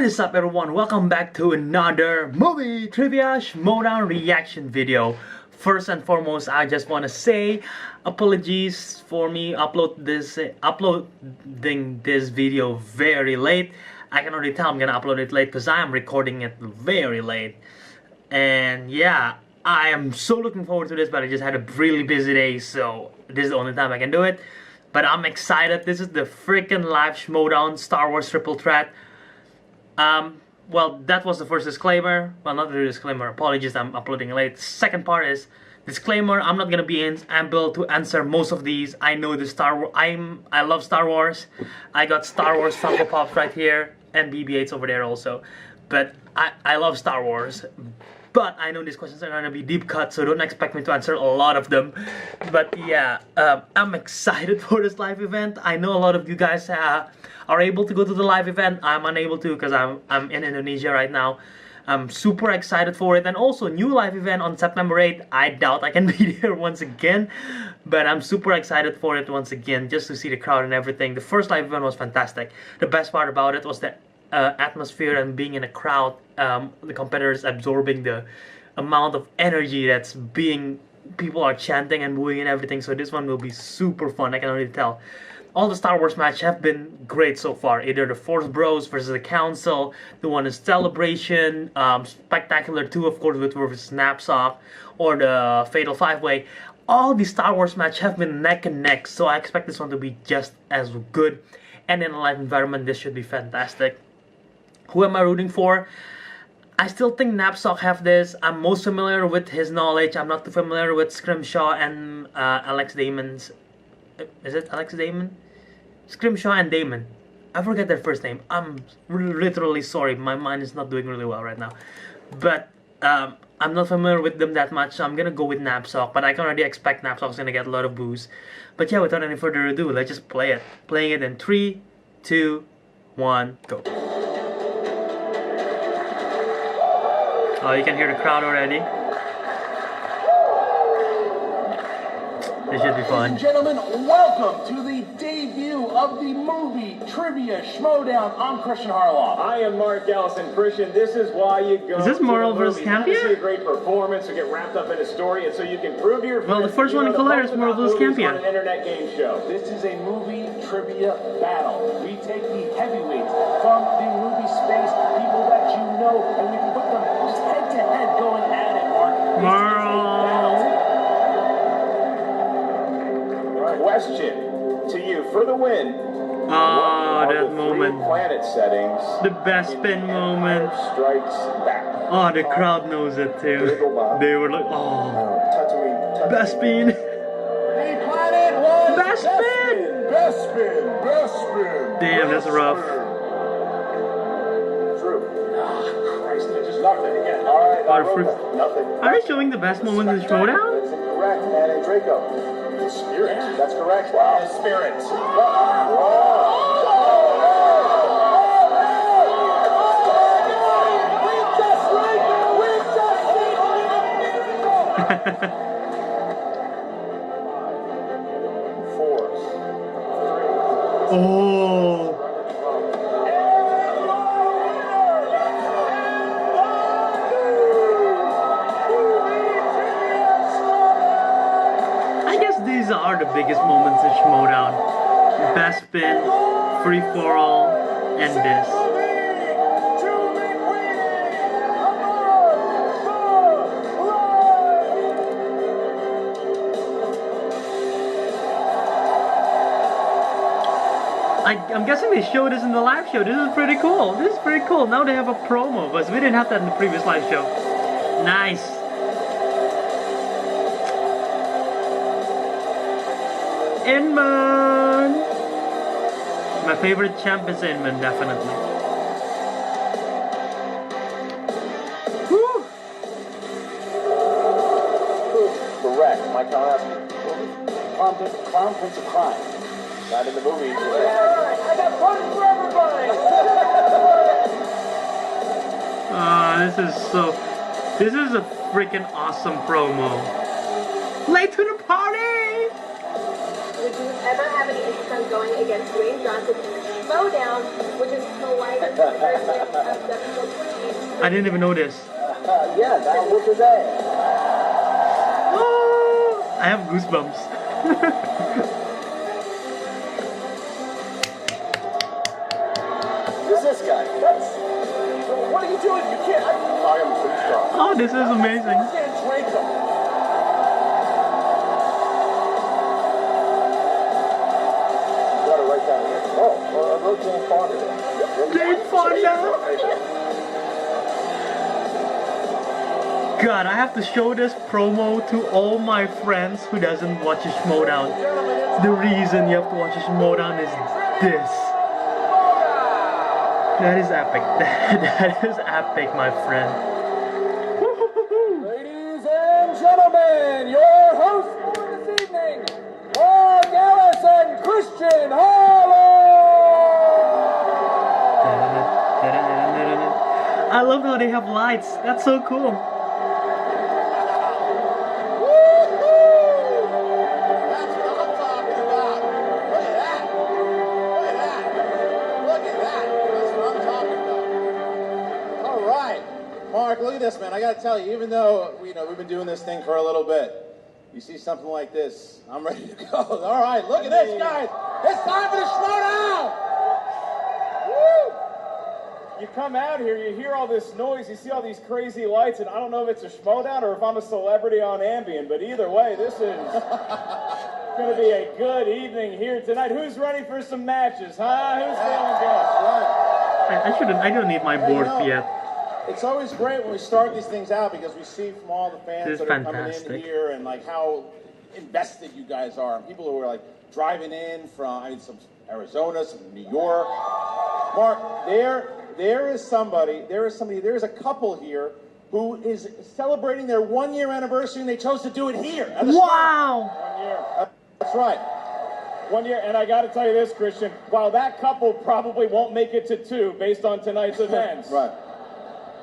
What is up, everyone? Welcome back to another movie trivia Schmoedown reaction video. First and foremost, I just want to say apologies for me uploading this video very late. I can already tell I'm gonna upload it late because I am recording it very late. And yeah, I am so looking forward to this, but I just had a really busy day, so this is the only time I can do it. But I'm excited. This is the freaking live Schmoedown Star Wars triple threat. Well, that was the first disclaimer. Well, not the disclaimer. Apologies, I'm uploading late. Second part is disclaimer. I'm not gonna be able to answer most of these. I know the Star Wars. I love Star Wars. I got Star Wars Funko Pops right here and BB-8s over there also. But I love Star Wars. But I know these questions are gonna be deep cut, so don't expect me to answer a lot of them. But yeah, I'm excited for this live event. I know a lot of you guys are able to go to the live event. I'm unable to because I'm in Indonesia right now. I'm super excited for it, and also new live event on September 8th. I doubt I can be there once again, but I'm super excited for it once again, just to see the crowd and everything. The first live event was fantastic. The best part about it was the atmosphere and being in a crowd, the competitors absorbing the amount of energy that's people are chanting and booing and everything. So this one will be super fun, I can already tell. All the Star Wars matches have been great so far. Either the Force Bros versus the Council, the one in Celebration, Spectacular 2 of course with versus Knapsack, or the Fatal 5-Way. All the Star Wars matches have been neck and neck, so I expect this one to be just as good. And in a live environment, this should be fantastic. Who am I rooting for? I still think Knapsack have this. I'm most familiar with his knowledge. I'm not too familiar with Scrimshaw and Alex Damon's. Is it Alex Damon? Scrimshaw and Damon. I forget their first name. I'm literally sorry. My mind is not doing really well right now. But I'm not familiar with them that much, so I'm gonna go with Knapsack. But I can already expect Knapsack's gonna get a lot of boos. But yeah, without any further ado, let's just play it. Playing it in 3, 2, 1, go. Oh, you can hear the crowd already. This should be fun. Ladies and gentlemen, welcome to the debut of the movie Trivia Schmoedown. I'm Christian Harloff. I am Mark Allison. Christian, this is why you go. Is this Moral vs. Campia? To see a great performance, to get wrapped up in a story, and so you can prove to your friends. Well, the first one in Collider is Moral vs. Campia. An internet game show. This is a movie trivia battle. We take the heavyweights from the movie space, people that you know, and we put them just head to head going at it, Mark. Question to you for the win. Oh, that moment. Planet settings. The best spin moment. Strikes back. Oh, the crowd knows it too. They were like, oh. Best spin. The planet was Best spin. Best spin. Best spin. Damn, that's rough. True. Oh, Christ, I just knocked it again. All right, nothing. Are they showing the best moment in the Schmoedown? That's incorrect, man. And Draco. Spirit. That's correct. Wow. Spirit. Oh. These are the biggest moments in Schmoedown. Best spin, free for all, and this. I'm guessing they showed this in the live show. This is pretty cool. This is pretty cool. Now they have a promo, but we didn't have that in the previous live show. Nice. Inman! My favorite champ is Inman, definitely. Woo! Correct. My clown prince of crime. Not in the movies. I got fun for everybody! This is a freaking awesome promo. Late to the party! Would you ever have any interest on going against Dwayne Johnson Schmoedown, which is polite version of episode 28. I didn't even know this. Yeah, that was today. Oh, I have goosebumps. Who's this guy? What are you doing? You can't. I am too strong. Oh, this is amazing. You can't drink them. You got it right down here. Oh, well, I wrote Jane Fonda there. Jane Fonda. God, I have to show this promo to all my friends who doesn't watch a Schmoedown. The reason you have to watch a Schmoedown is this. That is epic. That is epic, my friend. Ladies and gentlemen, your hosts for this evening, Mark Ellis and Christian Harlow. I love how they have lights. That's so cool. Mark, look at this, man. I gotta tell you, even though we've been doing this thing for a little bit, you see something like this, I'm ready to go. All right, look at this, guys. It's time for the Schmoedown. You come out here, you hear all this noise, you see all these crazy lights, and I don't know if it's a Schmoedown or if I'm a celebrity on Ambien, but either way, this is going to be a good evening here tonight. Who's ready for some matches, huh? Who's feeling good? I don't need my board yet. It's always great when we start these things out because we see from all the fans This is that are coming in fantastic. here and like how invested you guys are. And people who are like driving in from some Arizona, some New York. Mark, there is a couple here who is celebrating their 1-year anniversary and they chose to do it here. At the Wow! 1 year. That's right. 1 year, and I got to tell you this, Christian, while that couple probably won't make it to 2 based on tonight's events. Right.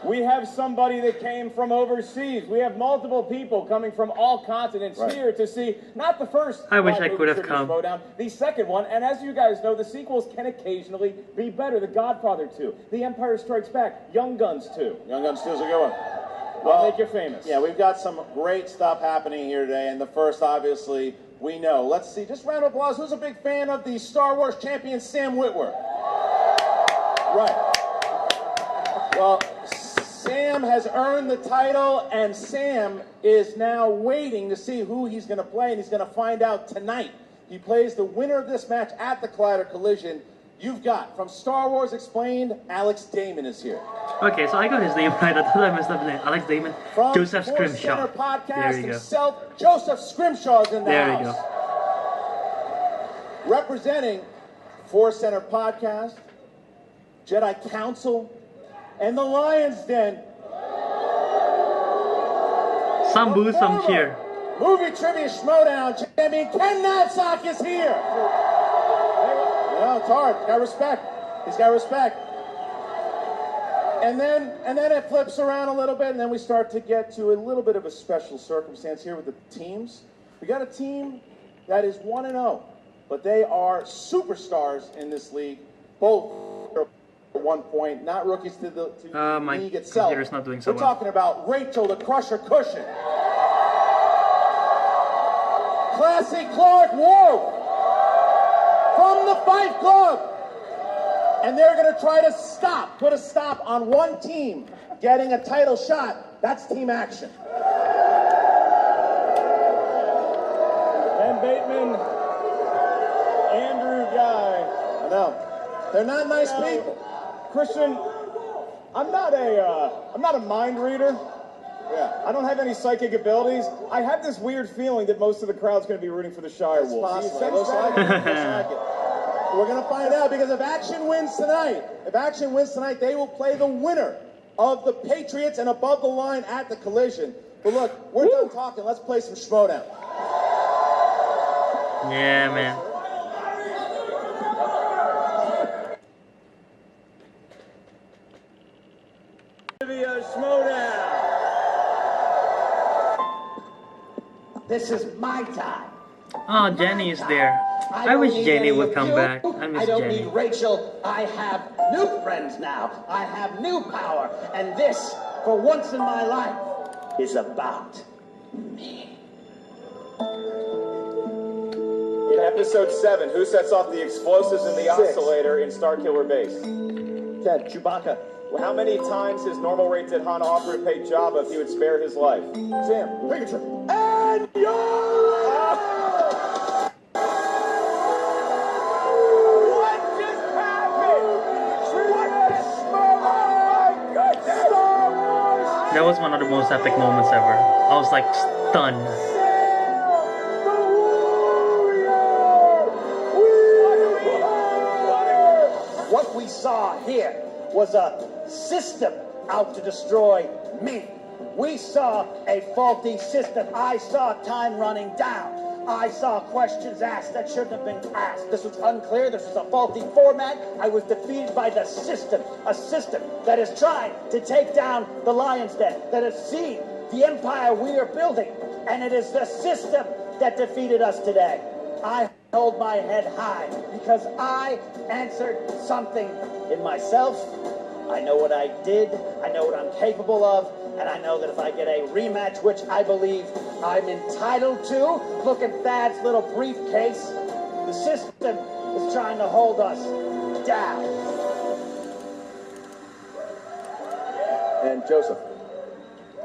We have somebody that came from overseas. We have multiple people coming from all continents here to see not the first. I wish I movie could have tribute come. Schmoedown, the second one, and as you guys know, the sequels can occasionally be better. The Godfather 2, The Empire Strikes Back, Young Guns 2. Young Guns 2 is a good one. I'll make you famous. Yeah, we've got some great stuff happening here today, and the first, obviously, we know. Let's see, just round of applause. Who's a big fan of the Star Wars champion, Sam Witwer? Right. Well, Sam has earned the title, and Sam is now waiting to see who he's going to play, and he's going to find out tonight. He plays the winner of this match at the Collider Collision. You've got, from Star Wars Explained, Alex Damon is here. Okay, so I got his name right. I thought I messed up his name. Alex Damon. From Joseph Force Center Scrimshaw. Podcast There you go. himself, Joseph Scrimshaw is in the There house. you go. Representing Force Center Podcast, Jedi Council, and the Lion's Den. Some boo, some cheer. Movie Trivia Schmoedown champion Ken Knapsack is here. You know, it's hard. He's got respect. He's got respect. And then it flips around a little bit, and then we start to get to a little bit of a special circumstance here with the teams. We got a team that is 1-0, but they are superstars in this league. Both are at 1 point, not rookies to the My league itself. computer's not doing so We're well. talking about Rachel the Crusher Cushion. Classy Clark Wolf from the Fight Club. And they're going to try to put a stop on one team getting a title shot. That's team action. Ben Bateman, Andrew Guy. I know. They're not nice people. Christian, I'm not a mind reader. Yeah. I don't have any psychic abilities. I have this weird feeling that most of the crowd's going to be rooting for the Shire It's Wolves. Do you possible. sense Looks that? like it. Looks like it. We're going to find out because if Action wins tonight, they will play the winner of the Patriots and above the line at the Collision. But look, we're done talking. Let's play some Schmoedown. Yeah, man. Trivia Schmoedown. This is my time. Oh, Jenny is there. I wish don't need Jenny any would of come you. back. I miss I don't Jenny. need Rachel. I have new friends now. I have new power. And this, for once in my life, is about me. In episode 7, who sets off the explosives in the oscillator in Starkiller Base? 10, Chewbacca. How many times his normal rated Han offered to pay Jabba if he would spare his life? Sam, Pikachu. And What just happened? What the Schmo? Oh my goodness! Star Wars! That was one of the most epic moments ever. I was like stunned. what we saw here was a system out to destroy me. We saw a faulty system. I saw time running down. I saw questions asked that shouldn't have been asked. This was unclear. This was a faulty format. I was defeated by the system, a system that is trying to take down the Lion's Den, that has seen the empire we are building, and it is the system that defeated us today. I hold my head high because I answered something in myself. I know what I did, I know what I'm capable of, and I know that if I get a rematch, which I believe I'm entitled to, look at Thad's little briefcase, the system is trying to hold us down. And Joseph.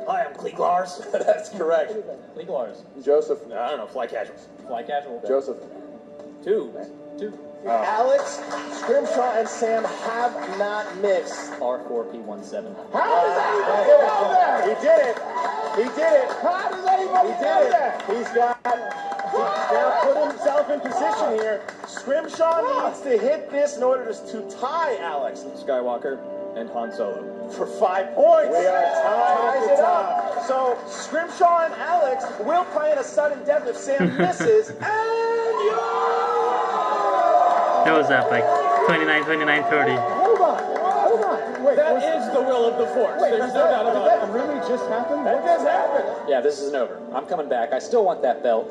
Hi, I'm Cleek Lars. That's correct. Cleek Lars. Joseph. I don't know, fly casuals. Fly casual. Joseph. Two. Alex, Scrimshaw, and Sam have not missed. R4P17. How does anybody know that? He did it. He did it. How does anybody know that? He's now put himself in position here. Scrimshaw needs to hit this in order to tie Alex Skywalker and Han Solo. for 5 points. We are tied it up. So Scrimshaw and Alex will play in a sudden death if Sam misses. And That was epic. 29, 29, 30. Hold on. Wait, that is the will of the Force. There's no doubt about it. That really just happened? That just happened. Yeah, this isn't over. I'm coming back. I still want that belt.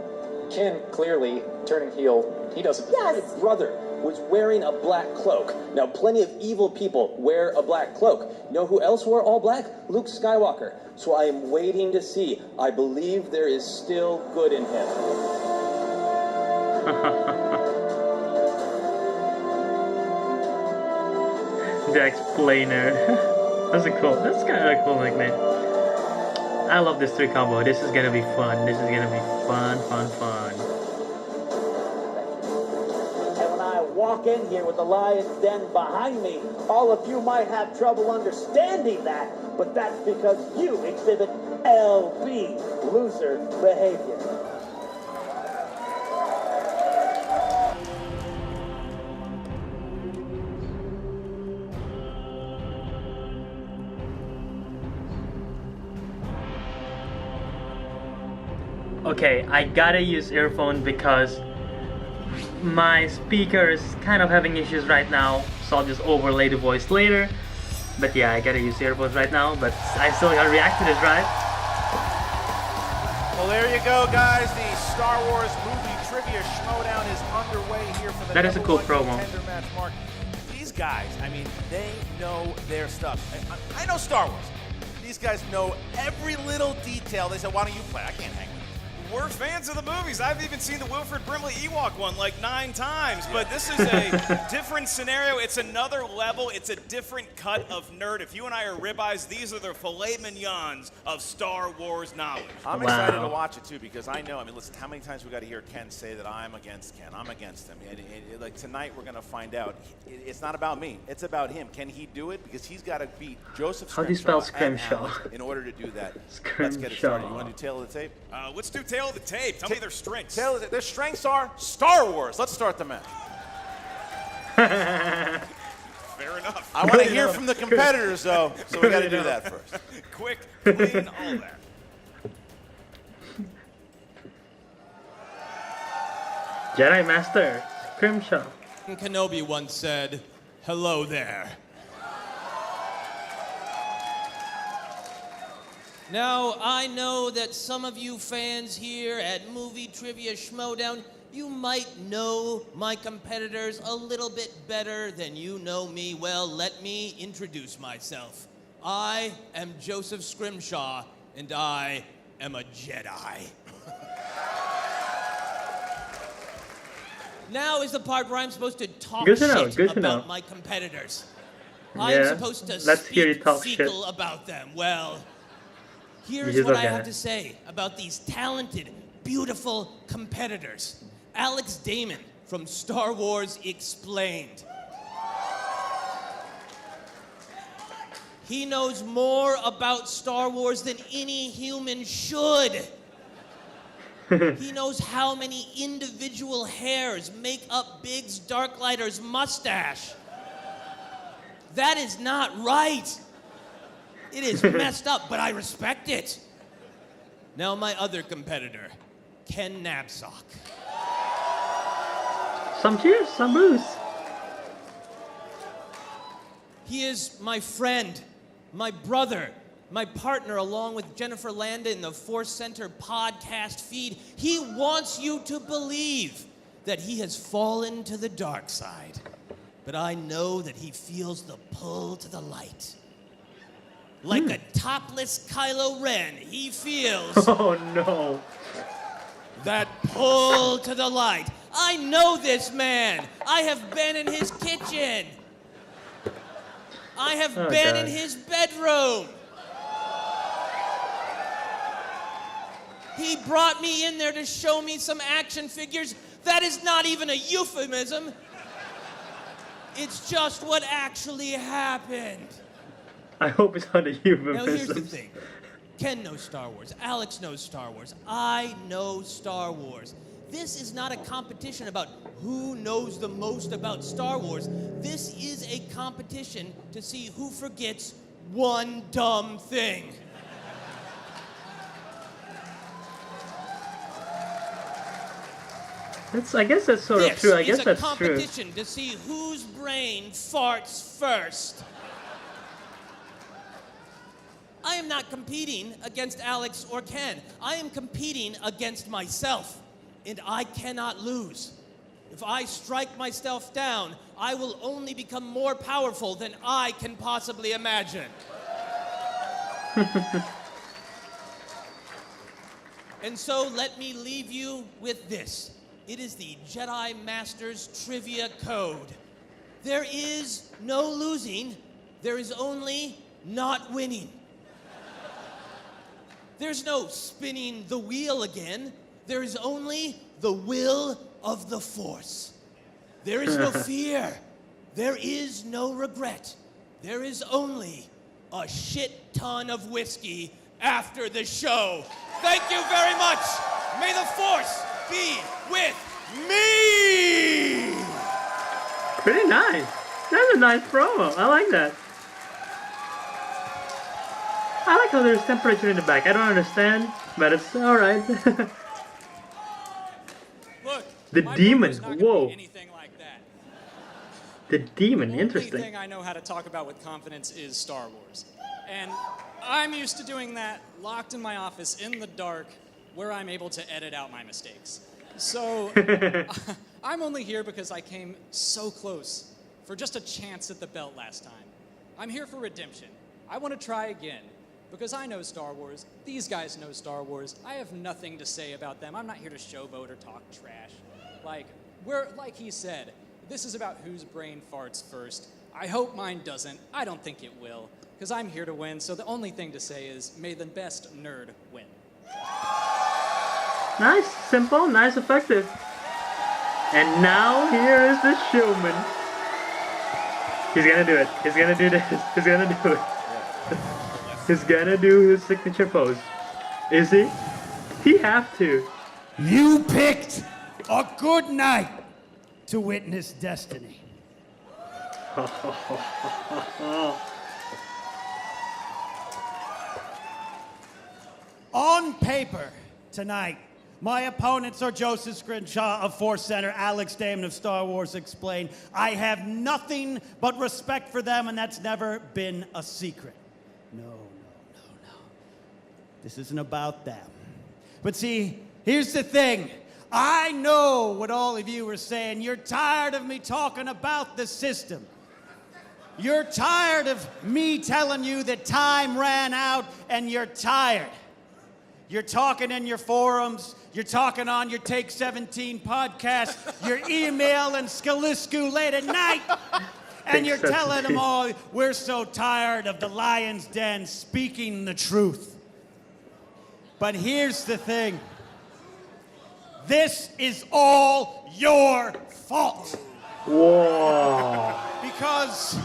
Ken clearly turning heel. He doesn't. Yes. His brother was wearing a black cloak. Now, plenty of evil people wear a black cloak. You know who else wore all black? Luke Skywalker. So I am waiting to see. I believe there is still good in him. The Explainer. That's kind of a cool nickname. I love this 3 combo. This is gonna be fun. This is gonna be fun. And when I walk in here with the Lion's Den behind me, all of you might have trouble understanding that, but that's because you exhibit LB, loser behavior. Okay, I gotta use earphones because my speaker is kind of having issues right now, so I'll just overlay the voice later. But yeah, I gotta use earphones right now, but I still gotta react to this, right? Well, there you go, guys. The Star Wars movie trivia Schmoedown is underway here for the That is a cool #1 promo. Contender match, Mark. These guys, I mean, they know their stuff. I know Star Wars. These guys know every little detail. They said, why don't you play? I can't hang with you. We're fans of the movies. I've even seen the Wilford Brimley Ewok one like 9 times, but this is a different scenario. It's another level. It's a different cut of nerd. If you and I are ribeyes, these are the filet mignons of Star Wars knowledge. I'm excited to watch it, too, because I know, listen, how many times we got to hear Ken say that I'm against Ken, I'm against him. Like, tonight we're going to find out. It's not about me. It's about him. Can he do it? Because he's got to beat Joseph How do you spell Scrimshaw Scrimshaw? in order to do that. Scrimshaw. Let's get it started. You want to do tail of the tape? Let's do tail of the tape. Tell me their strengths. Their strengths are Star Wars. Let's start the match. Fair enough. I want to hear from the competitors, though, so we got to do that first. Quick, clean, all that. Jedi Master Scrimshaw. Kenobi once said, "Hello there." Now, I know that some of you fans here at Movie Trivia Schmoedown, you might know my competitors a little bit better than you know me. Well, let me introduce myself. I am Joseph Scrimshaw, and I am a Jedi. Now is the part where I'm supposed to talk shit about my competitors. I'm supposed to speak fecal about them. Well, here's what I have to say about these talented, beautiful competitors. Alex Damon from Star Wars Explained. He knows more about Star Wars than any human should. He knows how many individual hairs make up Biggs Darklighter's mustache. That is not right. It is messed up, but I respect it. Now my other competitor, Ken Knapsack. Some cheers, some booze. He is my friend, my brother, my partner, along with Jennifer Landa in the Force Center podcast feed. He wants you to believe that he has fallen to the dark side. But I know that he feels the pull to the light. Like a topless Kylo Ren, he feels... Oh, no. That pull to the light. I know this man. I have been in his kitchen. I have been in his bedroom. He brought me in there to show me some action figures. That is not even a euphemism. It's just what actually happened. I hope it's not a euphemism. Now here's the thing. Ken knows Star Wars. Alex knows Star Wars. I know Star Wars. This is not a competition about who knows the most about Star Wars. This is a competition to see who forgets one dumb thing. I guess that's sort of true. I guess that's true. This is a competition to see whose brain farts first. I am not competing against Alex or Ken. I am competing against myself, and I cannot lose. If I strike myself down, I will only become more powerful than I can possibly imagine. And so let me leave you with this. It is the Jedi Master's Trivia Code. There is no losing. There is only not winning. There's no spinning the wheel again. There is only the will of the Force. There is no fear. There is no regret. There is only a shit ton of whiskey after the show. Thank you very much. May the Force be with me. Pretty nice. That's a nice promo. I like that. I like how there's temperature in the back. I don't understand, but it's alright. Look, the demon. Whoa. Anything like that. The demon. Interesting. The only thing I know how to talk about with confidence is Star Wars. And I'm used to doing that locked in my office in the dark where I'm able to edit out my mistakes. So I'm only here because I came so close for just a chance at the belt last time. I'm here for redemption. I want to try again because I know Star Wars. These guys know Star Wars. I have nothing to say about them. I'm not here to showboat or talk trash. Like he said, this is about whose brain farts first. I hope mine doesn't. I don't think it will because I'm here to win. So the only thing to say is may the best nerd win. Nice, simple, nice, effective. And now here is the showman. He's gonna do it. He's gonna do this. He's gonna do it. He's gonna do his signature pose. Is he? He have to. You picked a good night to witness destiny. On paper, tonight, my opponents are Joseph Scrimshaw of Force Center, Alex Damon of Star Wars Explained. I have nothing but respect for them, and that's never been a secret. No. This isn't about them. But see, here's the thing. I know what all of you are saying. You're tired of me talking about the system. You're tired of me telling you that time ran out, and you're tired. You're talking in your forums. You're talking on your Take 17 podcast. You're emailing Scaliscu late at night. And you're telling them all, we're so tired of the lion's den speaking the truth. But here's the thing. This is all your fault. Whoa. Because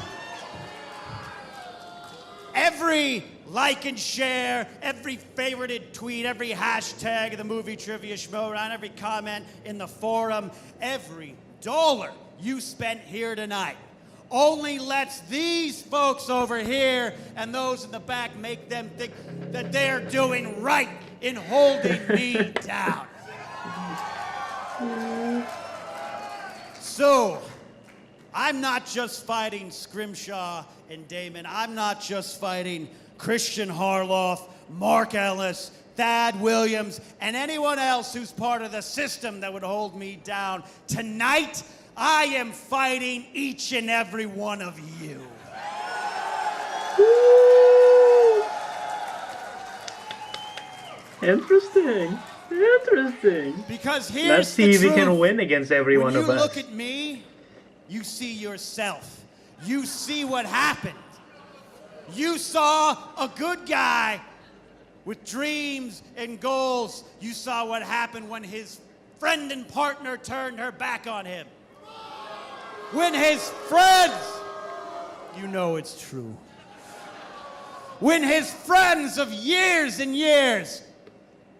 every like and share, every favorited tweet, every hashtag of the movie Trivia Schmoedown, every comment in the forum, every dollar you spent here tonight only lets these folks over here and those in the back make them think that they're doing right in holding me down. So, I'm not just fighting Scrimshaw and Damon. I'm not just fighting Christian Harloff, Mark Ellis, Thad Williams, and anyone else who's part of the system that would hold me down. Tonight, I am fighting each and every one of you. Interesting. Interesting. Because here's Let's see if we can win against every one of us. When you look at me, you see yourself. You see what happened. You saw a good guy with dreams and goals. You saw what happened when his friend and partner turned her back on him. When his friends, you know it's true. When his friends of years and years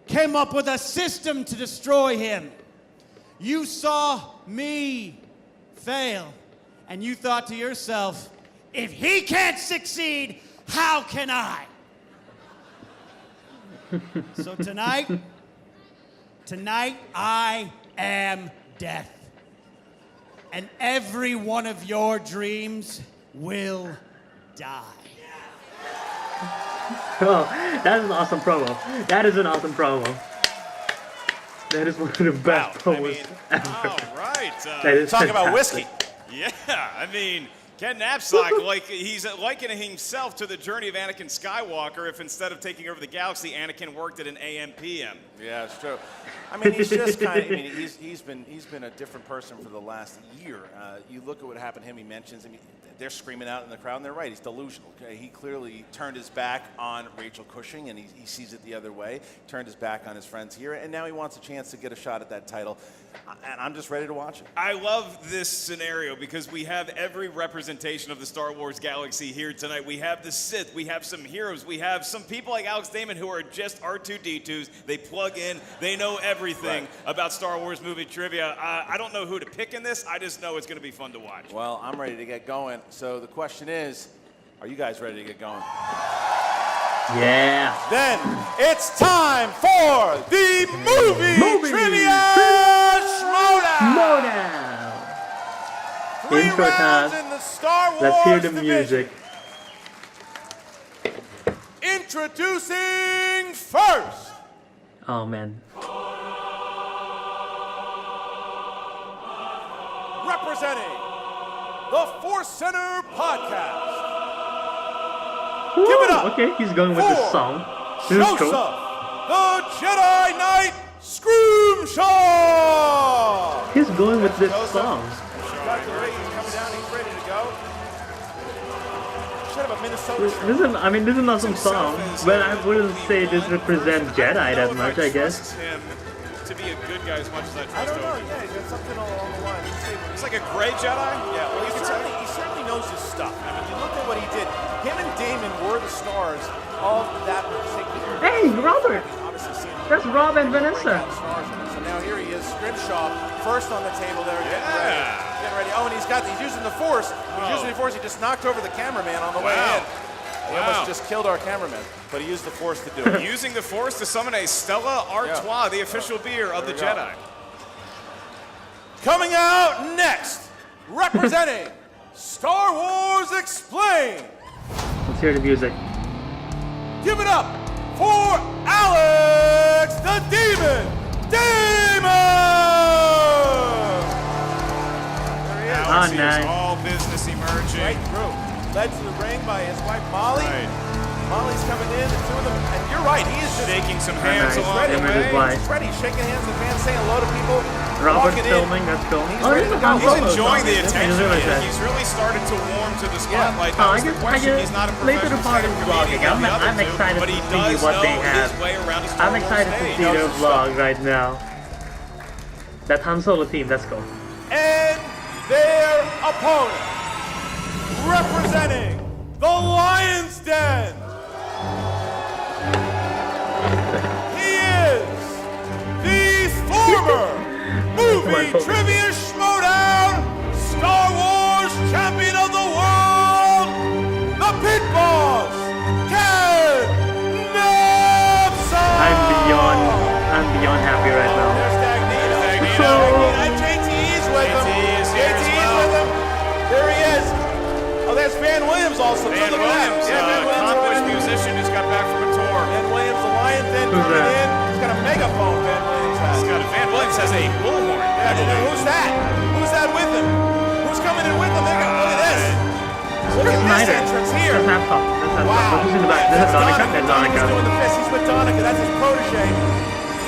came up with a system to destroy him. You saw me fail, and you thought to yourself, if he can't succeed, how can I? So tonight I am death. And every one of your dreams will die. Oh, that is an awesome promo. That is an awesome promo. That is one of the best promos ever. All right. That is Talk fantastic. about whiskey. Yeah, I mean, Ken Knapsack, like he's likening himself to the journey of Anakin Skywalker if instead of taking over the galaxy, Anakin worked at an AM/PM. Yeah, it's true. I mean, he's just kind of. I mean, he's been a different person for the last year. You look at what happened to him. He mentions. I mean, they're screaming out in the crowd, and they're right. He's delusional. Okay? He clearly turned his back on Rachel Cushing, and he sees it the other way. Turned his back on his friends here, and now he wants a chance to get a shot at that title. And I'm just ready to watch it. I love this scenario because we have every representation of the Star Wars galaxy here tonight. We have the Sith, we have some heroes, we have some people like Alex Damon who are just R2-D2s. They plug in, they know everything about Star Wars movie trivia. I don't know who to pick in this, I just know it's going to be fun to watch. Well, I'm ready to get going. So the question is, are you guys ready to get going? Yeah. Then it's time for the movie Trivia Schmoedown. Intro time. In the Star Wars Let's hear the division. music. Introducing first. Oh man. Representing the Force Center Podcast. Woo, Give it up. Okay, he's going with the song. This is Joseph, cool. the Jedi Knight Scrimshaw. He's going with this song. Got the ring, he's coming down, he's ready to go. Should have a Minnesota shirt. This is an awesome song, but I wouldn't say this represents Jedi that much, I guess. Him to be a good guy as much as I trust I don't know, him. yeah, he's got something along the line. It's like a gray Jedi? Yeah, well, he certainly knows his stuff. I mean, you look at what he did. Him and Damon were the stars of that particular. Hey, Robert! That's Rob and Vanessa. So now here he is, Scrimshaw, first on the table there, getting ready. Oh, and he's using the Force. He's using the Force. He just knocked over the cameraman on the way in. He almost just killed our cameraman, but he used the Force to do it. Using the Force to summon a Stella Artois, the official beer of the Jedi. Coming out next, representing Star Wars Explained. Let's hear the music. Give it up for Alex the Demon Demon! There he is. Alex is nice. all business emerging. Right through. Led to the ring by his wife Molly. Right. Molly's coming in, the two of them, and you're right, he is just Shaking some hands nice. along the Him and his way. wife. he's ready, shaking hands with fans, saying hello to people. Robert walking filming, in. that's cool. He's Oh, ready he's to a go. Han He's Solo enjoying the song. attention. He's really He's really started to warm to the spotlight. Oh, That was the question. He's not a later professional part of stand-up vlogging. comedian like the I'm other two, excited but to he see does what they know have. his way around a Star I'm Wars excited to stage. see their vlog right now. That Han Solo team, let's go. And their opponent, representing the Lion's Den, he is the former movie trivia Schmoedown Star Wars champion of the world, the Pit Boss, Ken Napsok! I'm beyond happy right now. There's Dagnino. And JT's with him. JT's with him. There he is. Oh, there's Van Williams also. Van Look at Williams, that. Yeah, accomplished musician, just got back from a tour. Van Williams, the Lion's Den Who's coming that? in. He's got a megaphone, Van Williams has. Van Williams has a bullhorn. Yeah, and then who's that? Who's that with him? Who's coming in with him? Look at this. Look at this entrance here. That's not top. That's not Wow. top. Who's in the back? This is Donica. That's Donica's doing Donica. the fist. He's with Donica. That's his protege.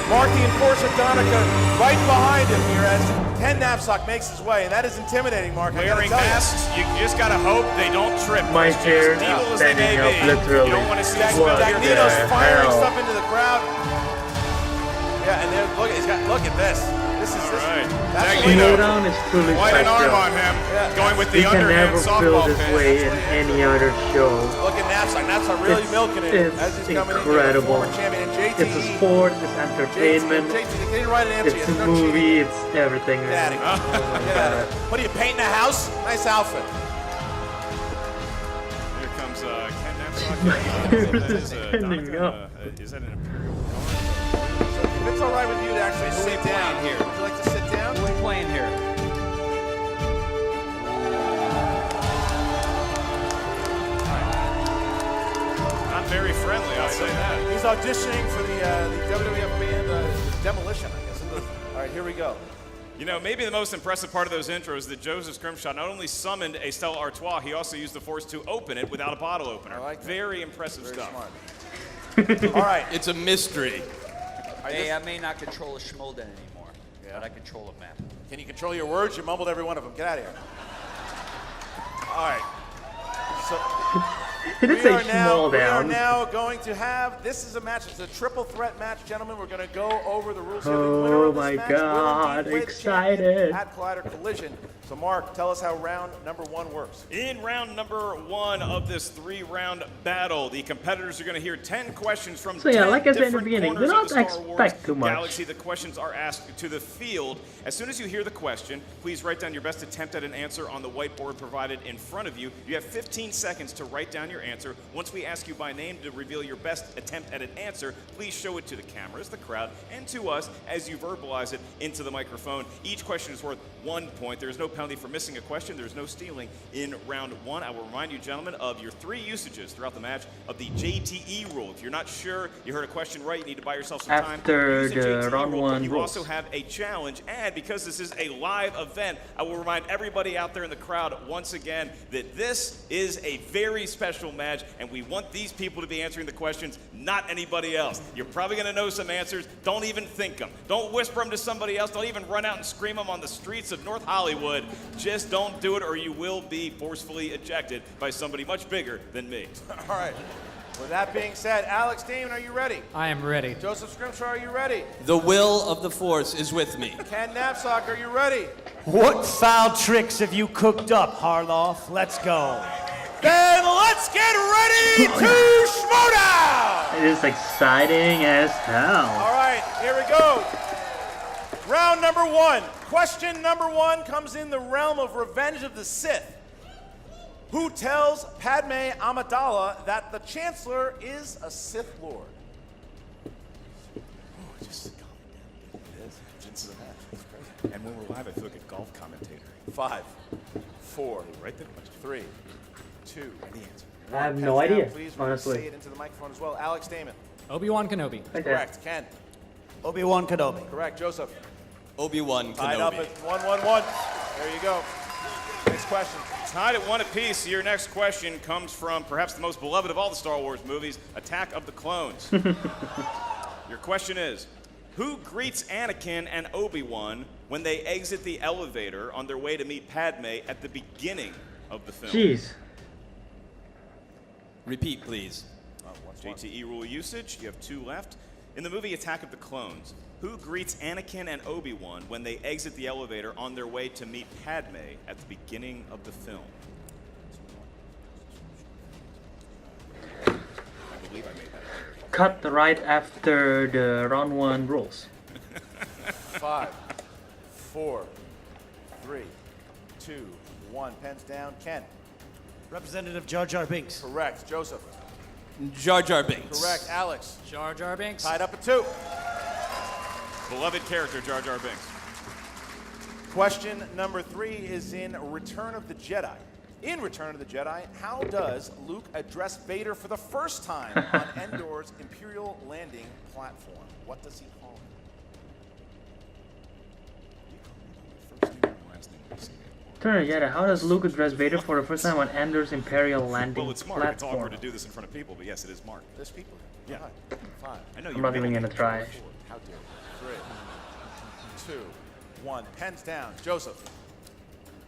Mark the Enforcer Donica right behind him here as Ken Napsok makes his way. And that is intimidating, Mark. I gotta Wearing tell you. masks, you just gotta hope they don't trip. My hair As evil as they may standing up, be, literally. you don't want to see What Dagnino's the firing hell? stuff into the crowd. Yeah, and there, look, look at this. This is All right. That's Dagnino, Schmoedown is truly quite an arm special. on him. Yeah. Going with We the can underhand never feel softball this pitch. way in any other show. Look at Napsok. Napsok really milking it It's as he's coming incredible. in. Former champion. And JT, It's a sport, it's entertainment, JT, they didn't write an answer. it's There's a no cheating. movie, it's everything. Get out of Man. here. Get out of here. What are you painting a house? Nice outfit. Here comes Ken Napsok. This is ending up. Is that an Imperial guard? So if it's all right with you to actually sit down here, would you like to sit down? Who are we playing here? Not very friendly, I'll say that. He's auditioning for the WWF band Demolition, I guess. All right, here we go. You know, maybe the most impressive part of those intros is that Joseph Scrimshaw not only summoned a Stella Artois, he also used the Force to open it without a bottle opener. I like that. Very impressive Very stuff. smart. All right. It's a mystery. Hey, I may not control a Schmoedown anymore, but I control a map. Can you control your words? You mumbled every one of them. Get out of here. All right. So He did say we are Schmoedown. now going to have, this is a match, it's a triple threat match, gentlemen. We're going to go over the rules here. The Oh winner of this my match will God, indeed play the champion excited. at Collider Collision. So Mark, tell us how round number 1 works. In round number 1 of this 3-round battle, the competitors are going to hear 10 questions from So yeah, 10 like I said in the different beginning, corners do of not the Star expect Wars too much. Galaxy. The questions are asked to the field. As soon as you hear the question, please write down your best attempt at an answer on the whiteboard provided in front of you. You have 15 seconds to write down your answer. Once we ask you by name to reveal your best attempt at an answer, please show it to the cameras, the crowd, and to us as you verbalize it into the microphone. Each question is worth 1 point. There is no penalty for missing a question. There's no stealing in round 1. I will remind you, gentlemen, of your 3 usages throughout the match of the JTE rule. If you're not sure you heard a question right, you need to buy yourself some time. After Use the JTE round rule, 1 you rules. also have a challenge, and because this is a live event, I will remind everybody out there in the crowd once again that this is a very special match, and we want these people to be answering the questions, not anybody else. You're probably going to know some answers. Don't even think them. Don't whisper them to somebody else. Don't even run out and scream them on the streets of North Hollywood. Just don't do it, or you will be forcefully ejected by somebody much bigger than me. All right. With that being said, Alex Damon, are you ready? I am ready. Joseph Scrimshaw, are you ready? The will of the Force is with me. Ken Napsok, are you ready? What foul tricks have you cooked up, Harloff? Let's go. Then let's get ready to Schmoedown! It is exciting as hell. All right, here we go. Round number 1. Question number 1 comes in the realm of Revenge of the Sith. Who tells Padme Amidala that the Chancellor is a Sith Lord? Just calm down. It is. It's a match. It's crazy. And when we're live, I feel like a golf commentator. 5, 4, Write the question. 3, 2, Write the answer. I have Pens no down, idea, please. We're gonna honestly. say it into the microphone as well. Alex Damon. Obi-Wan Kenobi. Okay. Correct. Ken. Obi-Wan Kenobi. Correct. Joseph. Obi-Wan Tied up Kenobi. at 1-1-1. There you go. Next question. Tied at 1 apiece. Your next question comes from perhaps the most beloved of all the Star Wars movies, Attack of the Clones. Your question is, who greets Anakin and Obi-Wan when they exit the elevator on their way to meet Padme at the beginning of the film? Jeez. Repeat, please. JTE rule usage, you have 2 left. In the movie Attack of the Clones, who greets Anakin and Obi-Wan when they exit the elevator on their way to meet Padme at the beginning of the film? I believe I made that clear. Cut right after the round 1 rules. 5, 4, 3, 2, 1. Pens down. Ken. Representative Jar Jar Binks. Correct. Joseph. Jar Jar Binks. Correct. Alex. Jar Jar Binks. Tied up at 2. Beloved character, Jar Jar Binks. Question number 3 is in Return of the Jedi. In Return of the Jedi, how does Luke address Vader for the first time on Endor's Imperial landing platform? What does he call him? Turner Jedi, how does Luke address Vader for the first time on Endor's Imperial landing Well, it's Mark. It's platform? awkward to do this in front of people, but yes, it is Mark. There's people. Yeah. 5. I know I'm not even gonna try. How dare you? 3, 2, 1. Pens down. Joseph.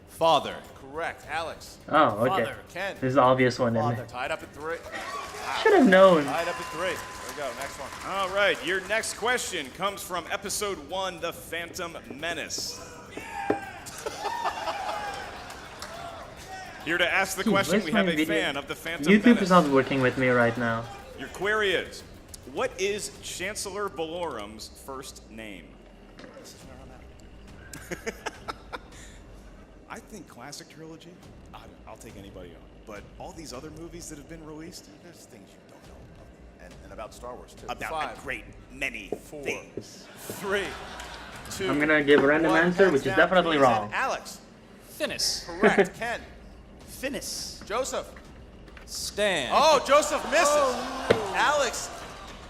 Father. Correct. Alex. Oh, okay. Father. Ken. This is the obvious one, isn't Father. it? Tied up at 3. Should have known. Tied up at 3. There we go. Next one. All right, your next question comes from Episode 1, The Phantom Menace. Here to ask the question, where's we have my a video? fan of The Phantom YouTube Menace. is not working with me right now. Your query is, what is Chancellor Balorum's first name? This is where I'm at. I think classic trilogy, I'll take anybody on. But all these other movies that have been released, There's things you don't know. And about Star Wars, too. about 5, a great many 4, things. 3, 2. I'm gonna give a random 1. answer, Pens which is down, definitely please. wrong. And Alex. Finis. Correct. Ken. Finis. Joseph. Stan. Oh, Joseph misses.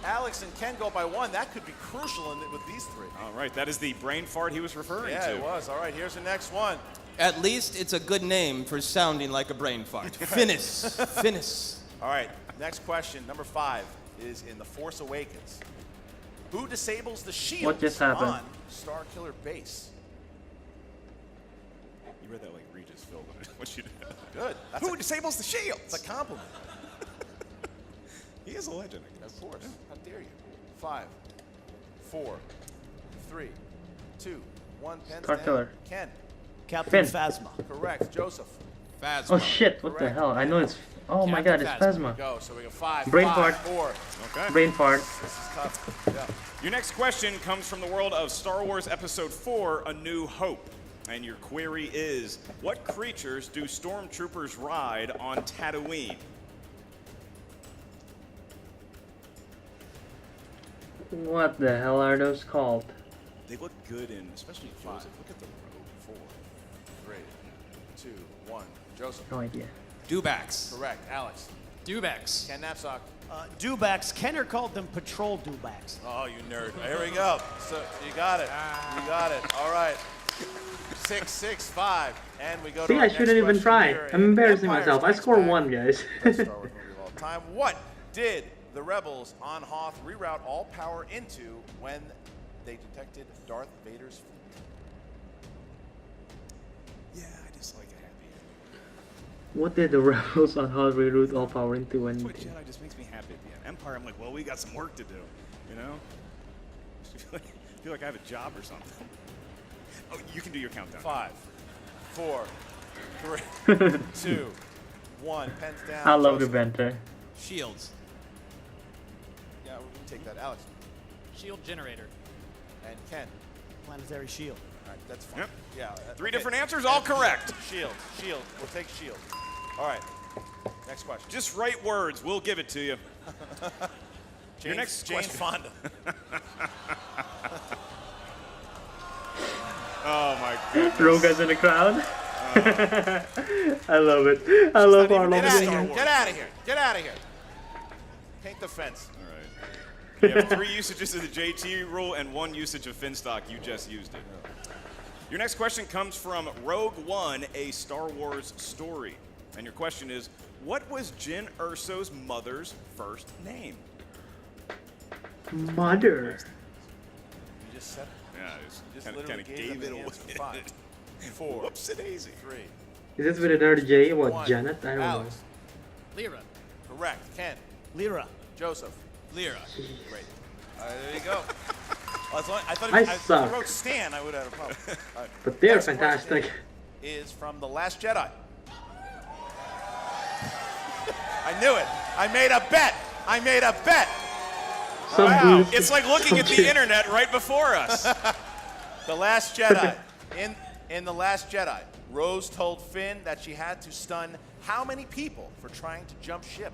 Alex and Ken go by 1. That could be crucial with these 3. All right, that is the brain fart he was referring Yeah, to. it was. All right, here's the next one. At least it's a good name for sounding like a brain fart. Finis. Finis. All right, next question, number 5, is in The Force Awakens. Who disables the shields What just happened? on Starkiller Base? You read that like Regis Phil. What you did. Good. Who disables the shields? It's a compliment. He is a legend. I guess. Of course. How dare you? 5, 4, 3, 2, 1. Pens down. Starkiller. Ken. Captain Finn. Phasma. Correct. Joseph. Phasma. Oh shit, what the Correct. hell? I know it's... Oh my god, Captain it's Phasma. Phasma. Go. So we got 5, Brain 5, fart. 4. Okay. Brain fart. This is tough. Yeah. Your next question comes from the world of Star Wars Episode 4, A New Hope. And your query is, what creatures do stormtroopers ride on Tatooine? What the hell are those called? They look good in, especially Joseph. Look at the robe. 4, 3, 2, 1. Joseph. No idea. Dewbacks. Correct. Alex. Dewbacks. Ken Knapsack. Dewbacks. Kenner called them patrol dewbacks. Oh, you nerd. Here we go. So you got it. You got it. All right. 6, 6, 5. And we go See, to I our next shouldn't even question try. here I'm in embarrassing Empire myself. I Strikes score Back. 1, guys. Best Star Wars movie of all time. What did the rebels on Hoth reroute all power into when they detected Darth Vader's fleet? Yeah, I just like a happy ending. What did the rebels on Hoth reroute all power into when... That's what Jedi just makes me happy at the end. Empire, I'm like, well, we got some work to do, you know? I feel like I have a job or something. Oh, you can do your countdown. 5, 4, 3, 2, 1. Pens down. I love the Joseph. banter. Shields. Yeah, we can take that. Alex. Shield generator. And Ken. Planetary shield. All right, that's fine. Yep. Yeah. 3 okay. different answers, all correct. Shield. Shield. We'll take shield. All right. Next question. Just write words. We'll give it to you. Your next Jane question. Fonda. Oh my goodness. Roga's in the crowd. I love it. I love our Get out of here. love Get out of here. Get out of here. Paint the fence. All right. You have 3 usages of the JT rule and 1 usage of Finstock. You just used it. Your next question comes from Rogue One, a Star Wars story. And your question is, what was Jyn Erso's mother's first name? Mother. You just said it. Yeah, You just kind literally of gave gave them it the away. answer. 5, 4, Whoops-a-daisy. 3. Is this with another J? What, 1. Janet? I don't Alex. Lyra. Correct. Ken. Lyra. Joseph. Lyra. Great. All right, there you go. I thought I if you suck. wrote Stan, I would have had a problem. All right. But they're Next fantastic. question is from The Last Jedi. I knew it. I made a bet. I made a bet. Wow, it's like looking at the internet right before us. The Last Jedi. In The Last Jedi, Rose told Finn that she had to stun how many people for trying to jump ship?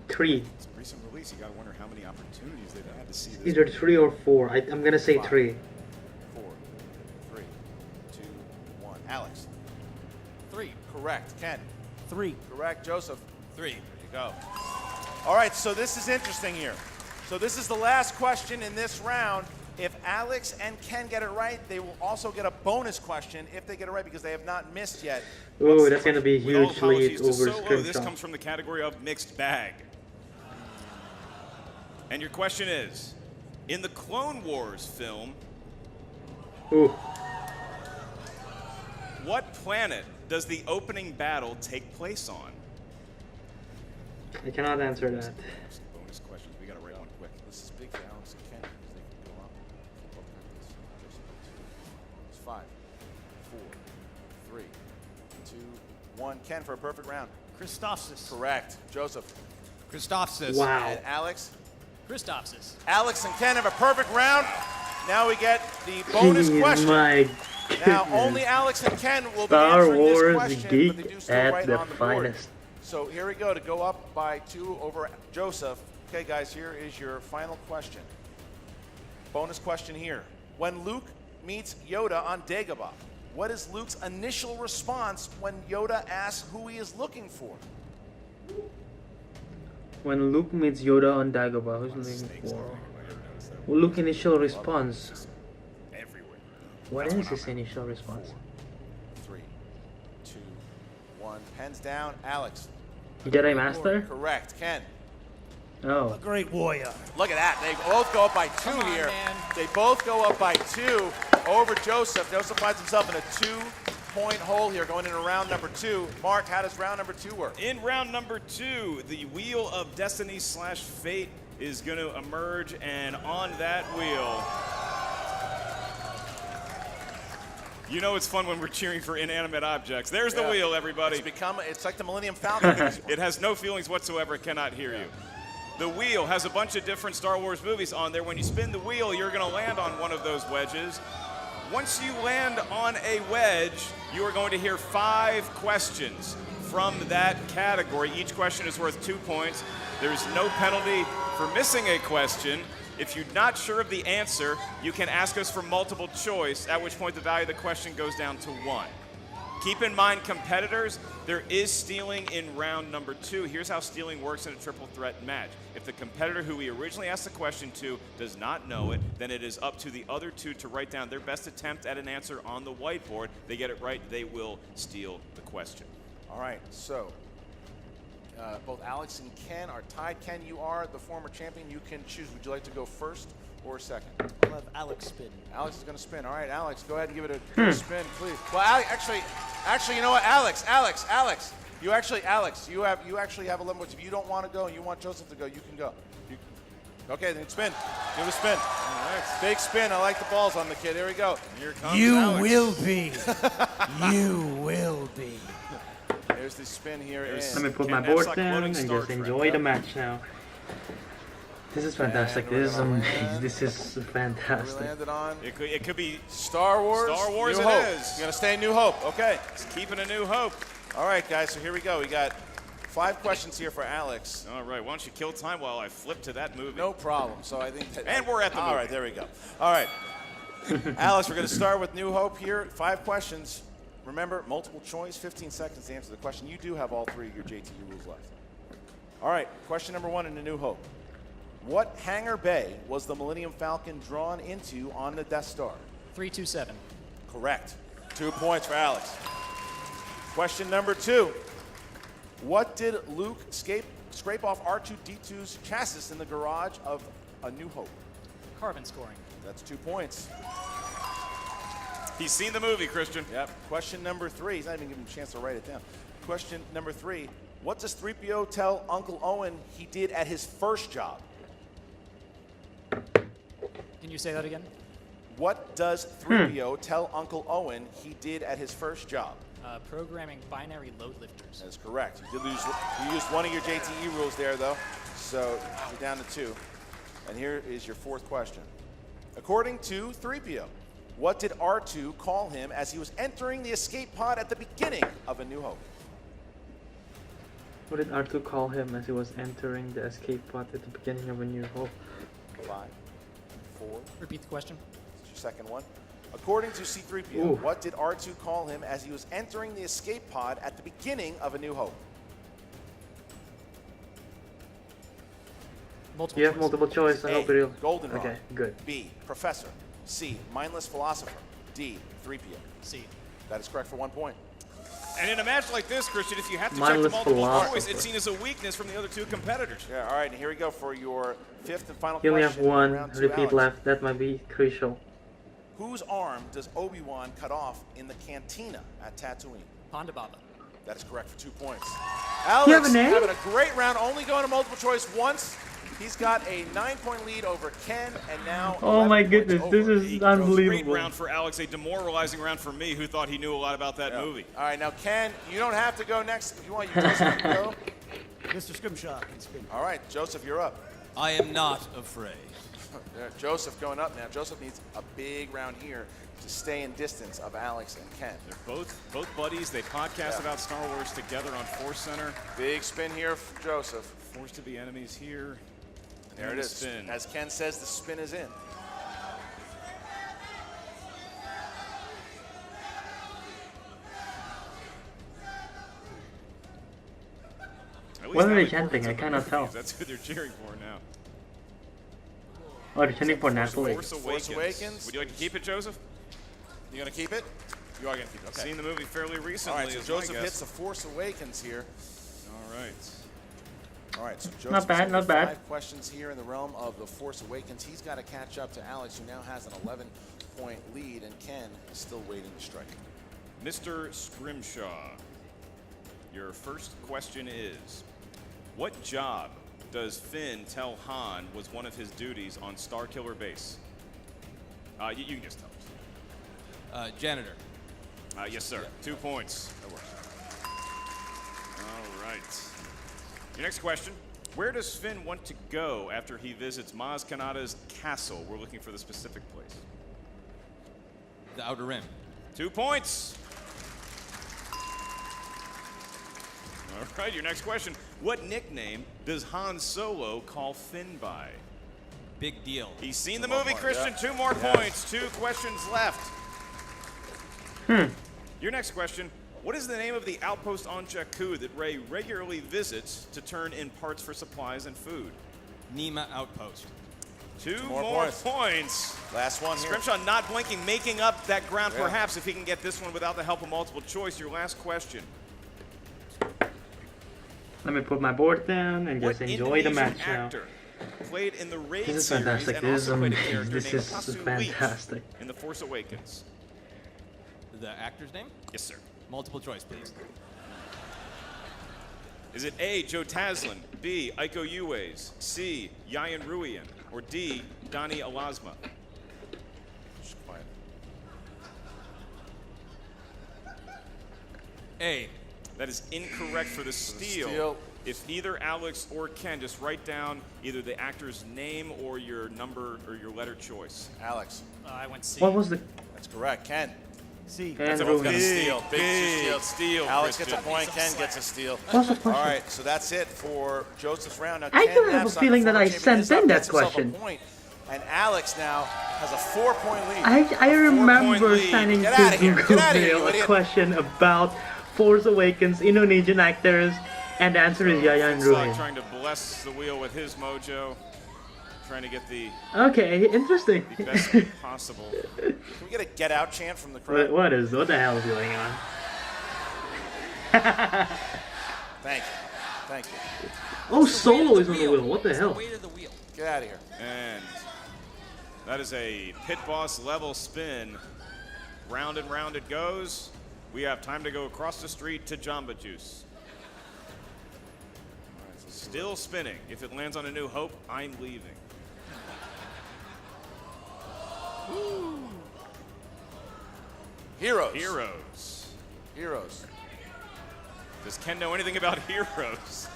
3. It's a recent release. You got to wonder how many opportunities they've had to see this. Either 3 or 4. I'm gonna say 3. 4, 3, 2, 1. Alex. 3. Correct. Ken. 3. Correct. Joseph. 3. There you go. All right, so this is interesting here. So this is the last question in this round. If Alex and Ken get it right, they will also get a bonus question if they get it right because they have not missed yet. Oh, that's gonna be a With all huge lead apologies to over Solo, this Scrimshaw. comes from the category of mixed bag. And your question is, in the Clone Wars film, Ooh. what planet does the opening battle take place on? I cannot answer that. Bonus questions. We got to write one quick. This is big for Alex and Ken because they can go up. It's 5, 4, 3, 2, 1. Ken for a perfect round. Christophsis. Correct. Joseph. Christophsis. Wow. And Alex. Christophsis. Alex and Ken have a perfect round. Now we get the bonus Jeez, question. my Now goodness. only Alex and Ken will be Star answering Wars this question, geek but they do still at right the on the board. finest. So here we go to go up by 2 over Joseph. Okay, guys, here is your final question. Bonus question here. When Luke meets Yoda on Dagobah, what is Luke's initial response when Yoda asks who he is looking for? When Luke meets Yoda on Dagobah, who's looking for? Well, Luke's initial response. Everywhere. What is his initial response? 3, 2, 1. Pens down. Alex. Jedi Master? Correct. Ken. Oh. A great warrior. Look at that. They both go up by 2 here. man. They both go up by 2 over Joseph. Joseph finds himself in a 2-point hole here going into round number 2. Mark, how does round number 2 work? In round number 2, the Wheel of Destiny / Fate is going to emerge, and on that wheel, you know it's fun when we're cheering for inanimate objects. There's the wheel, everybody. It's like the Millennium Falcon. It has no feelings whatsoever. It cannot hear you. The wheel has a bunch of different Star Wars movies on there. When you spin the wheel, you're going to land on one of those wedges. Once you land on a wedge, you are going to hear 5 questions from that category. Each question is worth 2 points. There's no penalty for missing a question. If you're not sure of the answer, you can ask us for multiple choice, at which point the value of the question goes down to 1. Keep in mind, competitors, there is stealing in round number 2. Here's how stealing works in a triple threat match. If the competitor who we originally asked the question to does not know it, then it is up to the other 2 to write down their best attempt at an answer on the whiteboard. They get it right, they will steal the question. All right, so both Alex and Ken are tied. Ken, you are the former champion. You can choose. Would you like to go first or second? I'll have Alex spin. Alex is going to spin. All right, Alex, go ahead and give it a spin, please. Well, actually, you know what, Alex, you actually have a limit. If you don't want to go and you want Joseph to go, you can go. Okay, then spin. Give it a spin. All right, big spin. I like the balls on the kid. Here we go. Here comes You Alex. will be. You will be. There's the spin here. Let me put my board down and just enjoy the match now. This is fantastic. This is amazing. This is fantastic. Landed on. It could be Star Wars. Star Wars New it Hope. is. You're gonna stay in New Hope. Okay. It's keeping a New Hope. All right, guys. So here we go. We got 5 questions here for Alex. All right, why don't you kill time while I flip to that movie? No problem. So I think that. And we're at the movie. All right, there we go. All right. Alex, we're going to start with New Hope here. 5 questions. Remember, multiple choice, 15 seconds to answer the question. You do have all 3 of your JTU rules left. All right, question number 1 in the New Hope. What hangar bay was the Millennium Falcon drawn into on the Death Star? 327. Correct. 2 points for Alex. Question number 2. What did Luke scrape off R2-D2's chassis in the garage of A New Hope? Carbon scoring. That's 2 points. He's seen the movie, Christian. Yep. Question number 3. He's not even giving him a chance to write it down. Question number 3. What does 3PO tell Uncle Owen he did at his first job? Can you say that again? What does 3PO tell Uncle Owen he did at his first job? Programming binary load lifters. That is correct. You used one of your JTE rules there, though, so you're down to 2. And here is your 4th question. According to 3PO, what did R2 call him as he was entering the escape pod at the beginning of A New Hope? What did R2 call him as he was entering the escape pod at the beginning of A New Hope? 5, 4. Repeat the question. It's your second one. According to C-3PO, Ooh. what did R2 call him as he was entering the escape pod at the beginning of A New Hope? You have multiple choice. I hope A, you'll... Goldenrod. Okay, good. B, Professor. C, Mindless Philosopher. D, 3PO. C. That is correct for 1 point. And in a match like this, Christian, if you have to Mindless check the multiple philosopher. choice, it's seen as a weakness from the other 2 competitors. Yeah, all right, and here we go for your 5th and final You only question. have one Round 2, repeat Alex. left. That might be crucial. Whose arm does Obi-Wan cut off in the cantina at Tatooine? Ponda Baba. That is correct for 2 points. You have Alex a name? having a great round, only going to multiple choice once. He's got a 9-point lead over Ken, and now Oh my 11 goodness, points this over is Great unbelievable. round for Alex, a demoralizing round for me, who thought he knew a lot about that movie. All right, now Ken, you don't have to go next if you want. You just have to go. Mr. Scrimshaw can speak. All right, Joseph, you're up. I am not afraid. Joseph going up now. Joseph needs a big round here to stay in distance of Alex and Ken. They're both buddies. They podcast about Star Wars together on Force Center. Big spin here for Joseph. Force to be enemies here. There it is. Spin. As Ken says, the spin is in. What are they chanting? I cannot tell. That's who they're cheering for now. Oh, they're chanting for Natalie. Force Force Awakens. Would you like to keep it, Joseph? You gonna keep it? You are gonna keep it. Okay. Seen the movie fairly recently. All right, so is my Joseph guess. hits the Force Awakens here. All right. All right, so Joseph Not bad, not bad. 5 questions here in the realm of the Force Awakens. He's got to catch up to Alex, who now has an 11-point lead, and Ken is still waiting to strike. Mr. Scrimshaw, your first question is, what job does Finn tell Han was one of his duties on Starkiller Base? You can just tell us. Janitor. Yes, sir. 2 points. That works. All right. Your next question. Where does Finn want to go after he visits Maz Kanata's castle? We're looking for the specific place. The Outer Rim. 2 points. All right, your next question. What nickname does Han Solo call Finn by? Big deal. He's seen the movie, Christian. 2 more points. 2 questions left. Your next question. What is the name of the outpost on Jakku that Rey regularly visits to turn in parts for supplies and food? Nima Outpost. 2 more points. Last one here. Scrimshaw not blinking, making up that ground perhaps if he can get this one without the help of multiple choice. Your last question. Let me put my board down and just enjoy the match now. Actor played in the Raid This is series fantastic. and This is also played a amazing. character This named is Pasu fantastic. Leach in The Force Awakens. The actor's name? Yes, sir. Multiple choice, please. Is it A, Joe Taslin, B, Iko Uwais, C, Yayan Ruian, or D, Donnie Alasma? Just quiet. A. That is incorrect for the steal. steal. If neither Alex or Ken, just write down either the actor's name or your number or your letter choice. Alex. I went C. What was the... That's correct. Ken. C. Ken That's everyone's got a Ruian. steal. Big steal. Alex gets Christian. a point. Ken gets a steal. What's the question? All right, so that's it for Joseph's round. Now, I Ken do have a Knapsack, feeling the that I former champion, sent is up, in that gets himself a question. point, and Alex now has a 4-point lead. I remember lead. sending Get to outta here. Google Get outta here, Mail you a idiot. question about Force Awakens, Indonesian actors, and the answer is Yayan It's like Ruian. trying to bless the wheel with his mojo. trying to get the Okay, interesting. best possible. Can we get a get out chant from the crowd? what the hell is going on? Thank you. Thank you. Oh, Solo is on the wheel. What the hell? Get out of here. And that is a pit boss level spin. Round and round it goes. We have time to go across the street to Jamba Juice. Still spinning. If it lands on A New Hope, I'm leaving. Woo. Heroes. Heroes. Heroes. Does Ken know anything about Heroes?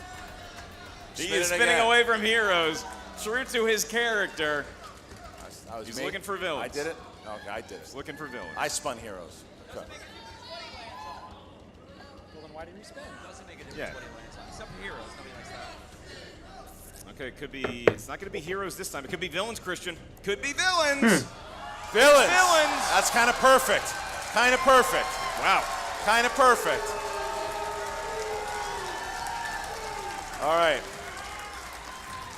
He Spin is it spinning again. away from Heroes. True to his character. He's me. looking for villains. I did it? Okay, I did it. He's looking for villains. I spun Heroes. Okay. Well, then why did he spin? It doesn't make a difference Yeah. what he lands on. Except for Heroes. Nobody likes that. Okay, it could be. It's not going to be Heroes this time. It could be villains, Christian. Could be villains. Villains. Villains. That's kind of perfect. Kind of perfect. Wow. Kind of perfect. All right.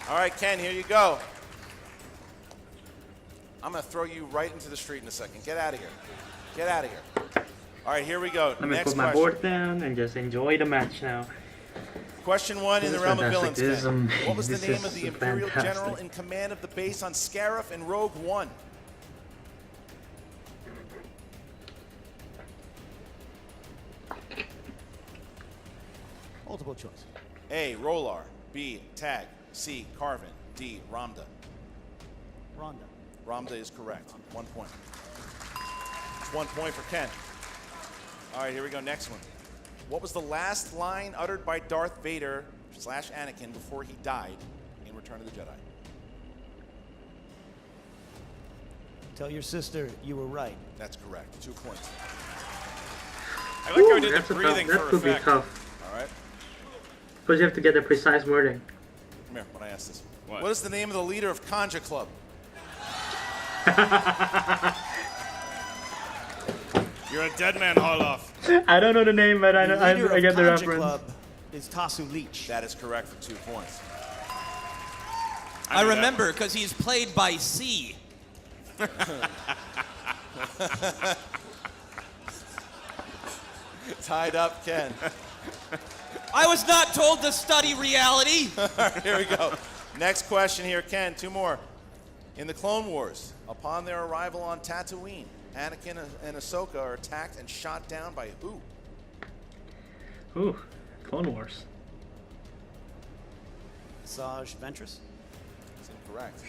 All right, Ken, here you go. I'm going to throw you right into the street in a second. Get out of here. Get out of here. All right, here we go. Let me Next put my question. board down and just enjoy the match now. Question one in This the is realm of fantastic. villains. This is Ken. What was the this name of is the Imperial fantastic. general in command of the base on Scarif in Rogue One? Multiple choice. A. Rolar. B. Tag. C. Carvin. D. Ramda. Rhonda. Ramda is correct. 1 point. It's 1 point for Ken. All right, here we go. Next one. What was the last line uttered by Darth Vader / Anakin before he died in Return of the Jedi? Tell your sister you were right. That's correct. 2 points. I like how he did That's the a breathing tough, for that could be effect. tough. All right. Because you have to get the precise wording. Come here when I ask this. What? What is the name of the leader of Conja Club? You're a dead man, Harloff. I don't know the name, but I Leader get of the Conja reference. Club is Tasu Leech. That is correct for 2 points. I remember because he's played by C. Tied up, Ken. I was not told to study reality. All right, here we go. Next question here, Ken. 2 more. In the Clone Wars, upon their arrival on Tatooine, Anakin and Ahsoka are attacked and shot down by who? Ooh, Clone Wars. Saj Ventress. That's incorrect.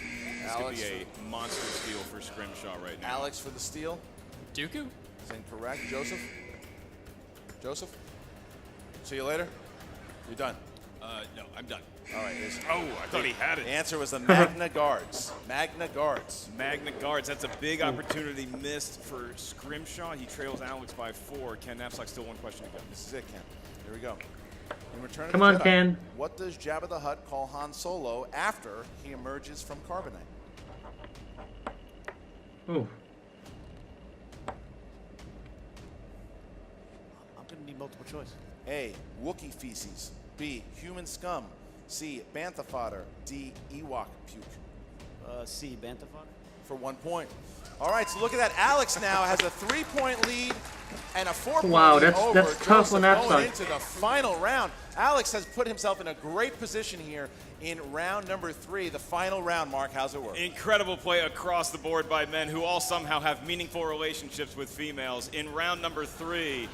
This could be a monster steal for Scrimshaw right now. Alex for the steal. Dooku? That's incorrect. Joseph? Joseph? See you later? You're done. No, I'm done. All right. Oh, I thought he had it. The answer was the Magna Guards. Magna Guards. Magna Guards. That's a big opportunity missed for Scrimshaw. He trails Alex by 4. Ken Knapsack still 1 question to go. This is it, Ken. Here we go. In Return of Come the on, Jedi, Ken. what does Jabba the Hutt call Han Solo after he emerges from Carbonite? Ooh. I'm going to need multiple choice. A. Wookiee feces. B. Human scum. C. Bantha fodder. D. Ewok puke. C. Bantha fodder. For 1 point. All right, so look at that. Alex now has a 3-point lead and a 4-point Wow, lead that's- over that's tough on that Joseph side. going into the final round. Alex has put himself in a great position here in round number 3, the final round. Mark, how's it work? Incredible play across the board by men who all somehow have meaningful relationships with females. In round number 3,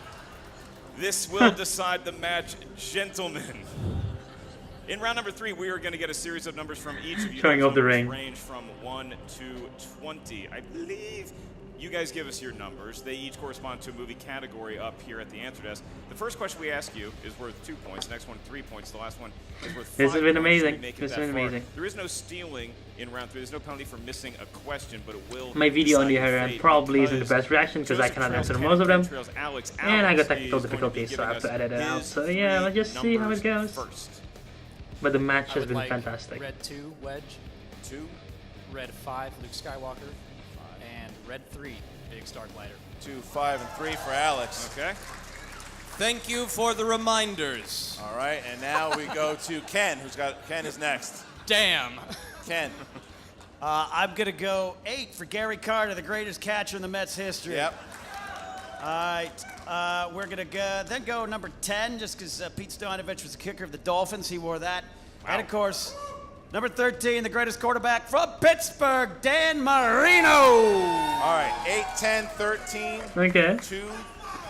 this will decide the match, gentlemen. In round number 3, we are going to get a series of numbers from each of you. Showing Those off the numbers ring. range from 1 to 20. I believe you guys give us your numbers. They each correspond to a movie category up here at the answer desk. The first question we ask you is worth 2 points. The next one, 3 points. The last one is worth 5 This has been points. amazing. We make it This has that been far. amazing. There is no stealing in round 3. There's no penalty for missing a question, but it will. My video on decide the other your end fate probably isn't the because best reaction because I Joseph cannot trails answer Ken, most of them. Ken trails Alex. And I got Alex technical is going to be difficulties, so I giving have to us edit it out. his So yeah, let's just see how it numbers goes. First. But the match I has would been like fantastic. Red 2, Wedge. 2. Red 5, Luke Skywalker. And Red 3, Big Starglider. 2, 5, and 3 for Alex. Okay. Thank you for the reminders. All right, and now we go to Ken, Ken is next. Damn. Ken, I'm going to go 8 for Gary Carter, the greatest catcher in the Mets history. Yep. All right. We're going to then go number 10, just because Pete Stoyanovich was the kicker of the Dolphins. He wore that. Wow. And, of course, number 13, the greatest quarterback from Pittsburgh, Dan Marino. All right. 8, 10, 13. Okay. 2,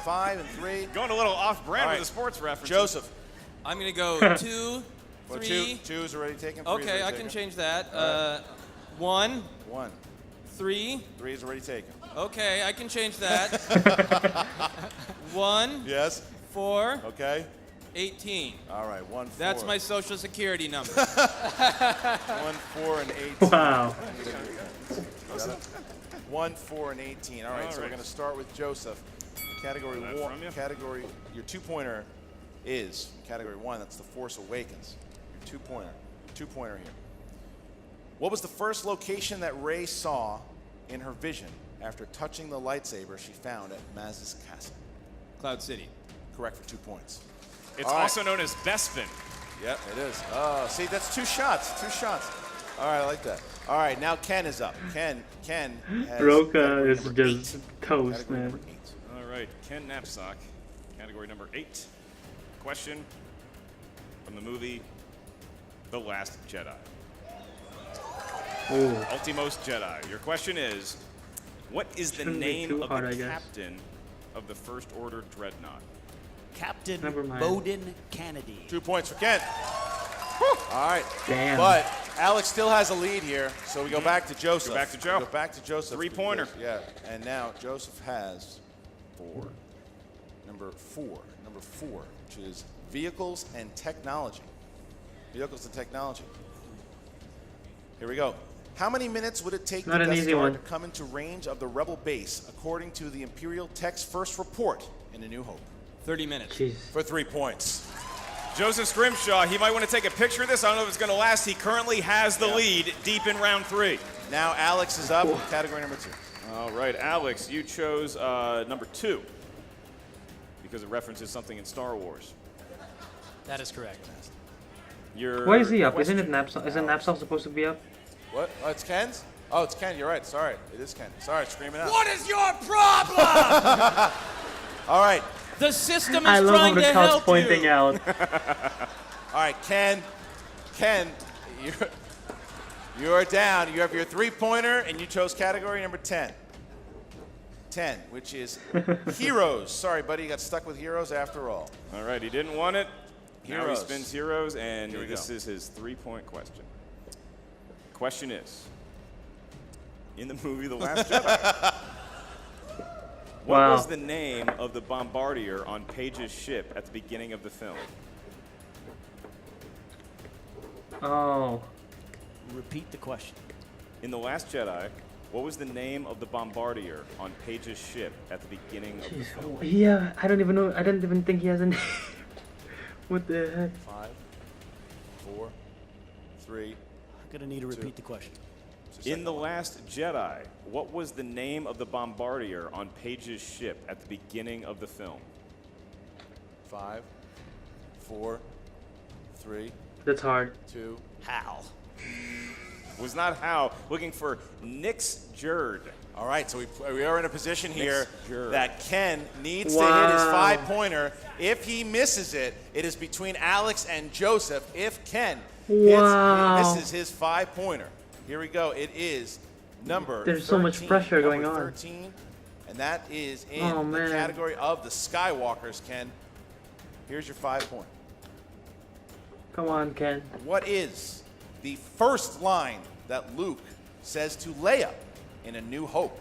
5, and 3. Going a little off-brand Right. with the sports reference. Joseph. I'm going to go 2, Well, 3. 2 is already taken. 3 is Okay, already I taken. can change that. All 1, 1. 3. 3 is already taken. Okay, I can change that. 1. Yes. 4. Okay. 18. All right. 1, 4. That's my social security number. 1, 4, and 18. Wow. 1, 4, and 18. All right. So we're going to start with Joseph. Category That 1. from you? Category. Your 2-pointer is category 1. That's The Force Awakens. Your 2-pointer. 2-pointer here. What was the first location that Rey saw in her vision after touching the lightsaber she found at Maz's castle? Cloud City. Correct for 2 points. It's All right. also known as Bespin. Yep, it is. Oh, see, that's 2 shots. 2 shots. All right, I like that. All right, now Ken is up. Ken has Roka is category just 8. toast, Category man. number 8. All right, Ken Knapsack, category number 8. Question from the movie The Last Jedi. Ooh. Ultimos Jedi. Your question is, what is the Shouldn't be name too of hard, the I guess. captain of the First Order Dreadnought? Captain Never mind. Bowden Kennedy. 2 points for Ken. All right. Damn. But Alex still has a lead here, so we go back to Joseph. Go back to Joe. Go back to Joseph. 3-pointer. because- Yeah, and now Joseph has 4. Number 4, which is vehicles and technology. Vehicles and technology. Here we go. How many minutes would it take Not the an Death easy Star one. to come into range of the Rebel base, according to the Imperial Tech's first report in A New Hope? 30 minutes. Jeez. For 3 points. Joseph Scrimshaw, he might want to take a picture of this. I don't know if it's going to last. He currently has the lead deep in round 3. Now Alex is up, category number 2. All right, Alex, you chose number 2 because it references something in Star Wars. That is correct. Your Why is he up? Isn't question- it Napsal? Isn't Napsal supposed to be up? What? Oh, it's Ken's? Oh, it's Ken. You're right. Sorry. It is Ken. Sorry, screaming out. What is your problem? All right. The system I is love trying how the to cops help pointing you. out. All right, Ken, you are down. You have your 3-pointer, and you chose category number 10. 10, which is heroes. Sorry, buddy, you got stuck with heroes after all. All right, he didn't want it. Now he Heroes. spins heroes, and Here we this go. is his 3-point question. Question is, in the movie The Last Jedi, what Wow. was the name of the bombardier on Paige's ship at the beginning of the film? Oh. Repeat the question. In The Last Jedi, what was the name of the bombardier on Paige's ship at the beginning of the Jeez. film? Yeah, I don't even know. I didn't even think he has a name. What the heck? 5, 4, 3. I'm going to need to repeat the question. In The Last Jedi, what was the name of the bombardier on Paige's ship at the beginning of the film? 5, 4, 3, That's hard. 2. Hal. Was not Hal. Looking for Nix Jerd. All right, so we are in a position here Jerd. that Ken needs to hit his Wow. 5-pointer. If he misses it, it is between Alex and Joseph. If Ken Wow. misses his 5-pointer, here we go. It is number There's so much 13, pressure going number on. 13, and that is in Oh, the man. category of the Skywalkers, Ken. Here's your 5-point. Come on, Ken. What is the first line that Luke says to Leia in A New Hope?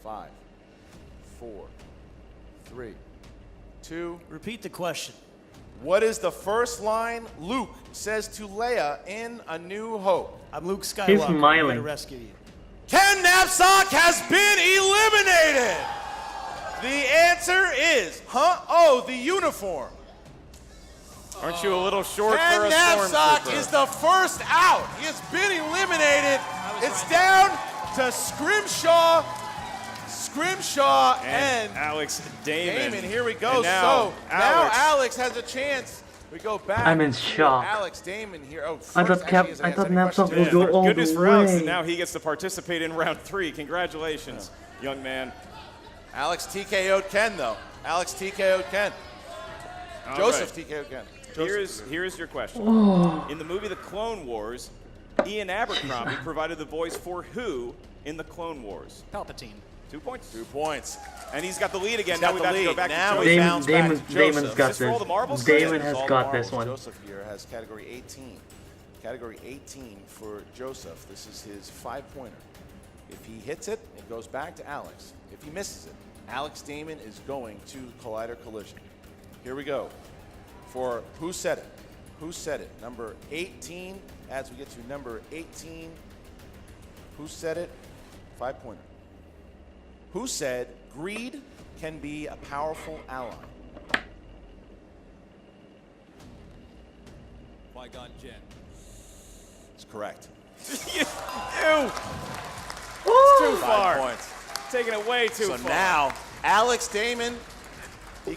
Five, 4, 3, 2. Repeat the question. What is the first line Luke says to Leia in A New Hope? I'm Luke Skywalker. He's I'm here smiling. to rescue you. Ken Knapsack has been eliminated. The answer is, the uniform. Aren't you a little short Ken for a Knapsack stormtrooper? is the first out. He has been eliminated. It's down to Scrimshaw. Scrimshaw and Alex Damon. Here we go. And now, now Alex has a chance. We go back. I'm in shock. Alex Damon here. Oh, I thought Knapsack would go all the way. Goodness for Alex, and now he gets to participate in round 3. Congratulations, young man. Alex TKO'd Ken, though. Alex TKO'd Ken. Joseph TKO'd Ken. Here is your question. Oh. In the movie The Clone Wars, Ian Abercrombie provided the voice for who in the Clone Wars? Palpatine. 2 points. 2 points. And he's got the lead again. He's Now got we the have to go lead. back Now to he Joseph. bounds back to Joseph. Damon's got Is this for all the this. marbles? Damon This has is all got the this marbles. one. Joseph here has category 18. Category 18 for Joseph. This is his 5-pointer. If he hits it, it goes back to Alex. If he misses it, Alex Damon is going to Collider Collision. Here we go. For Who Said It? Who Said It? Number 18. As we get to number 18. Who said it? 5-pointer. Who said greed can be a powerful ally? Qui-Gon Jinn. It's correct. Ew. It's too 5 far. points. Taking it way too So far. now, Alex Damon, he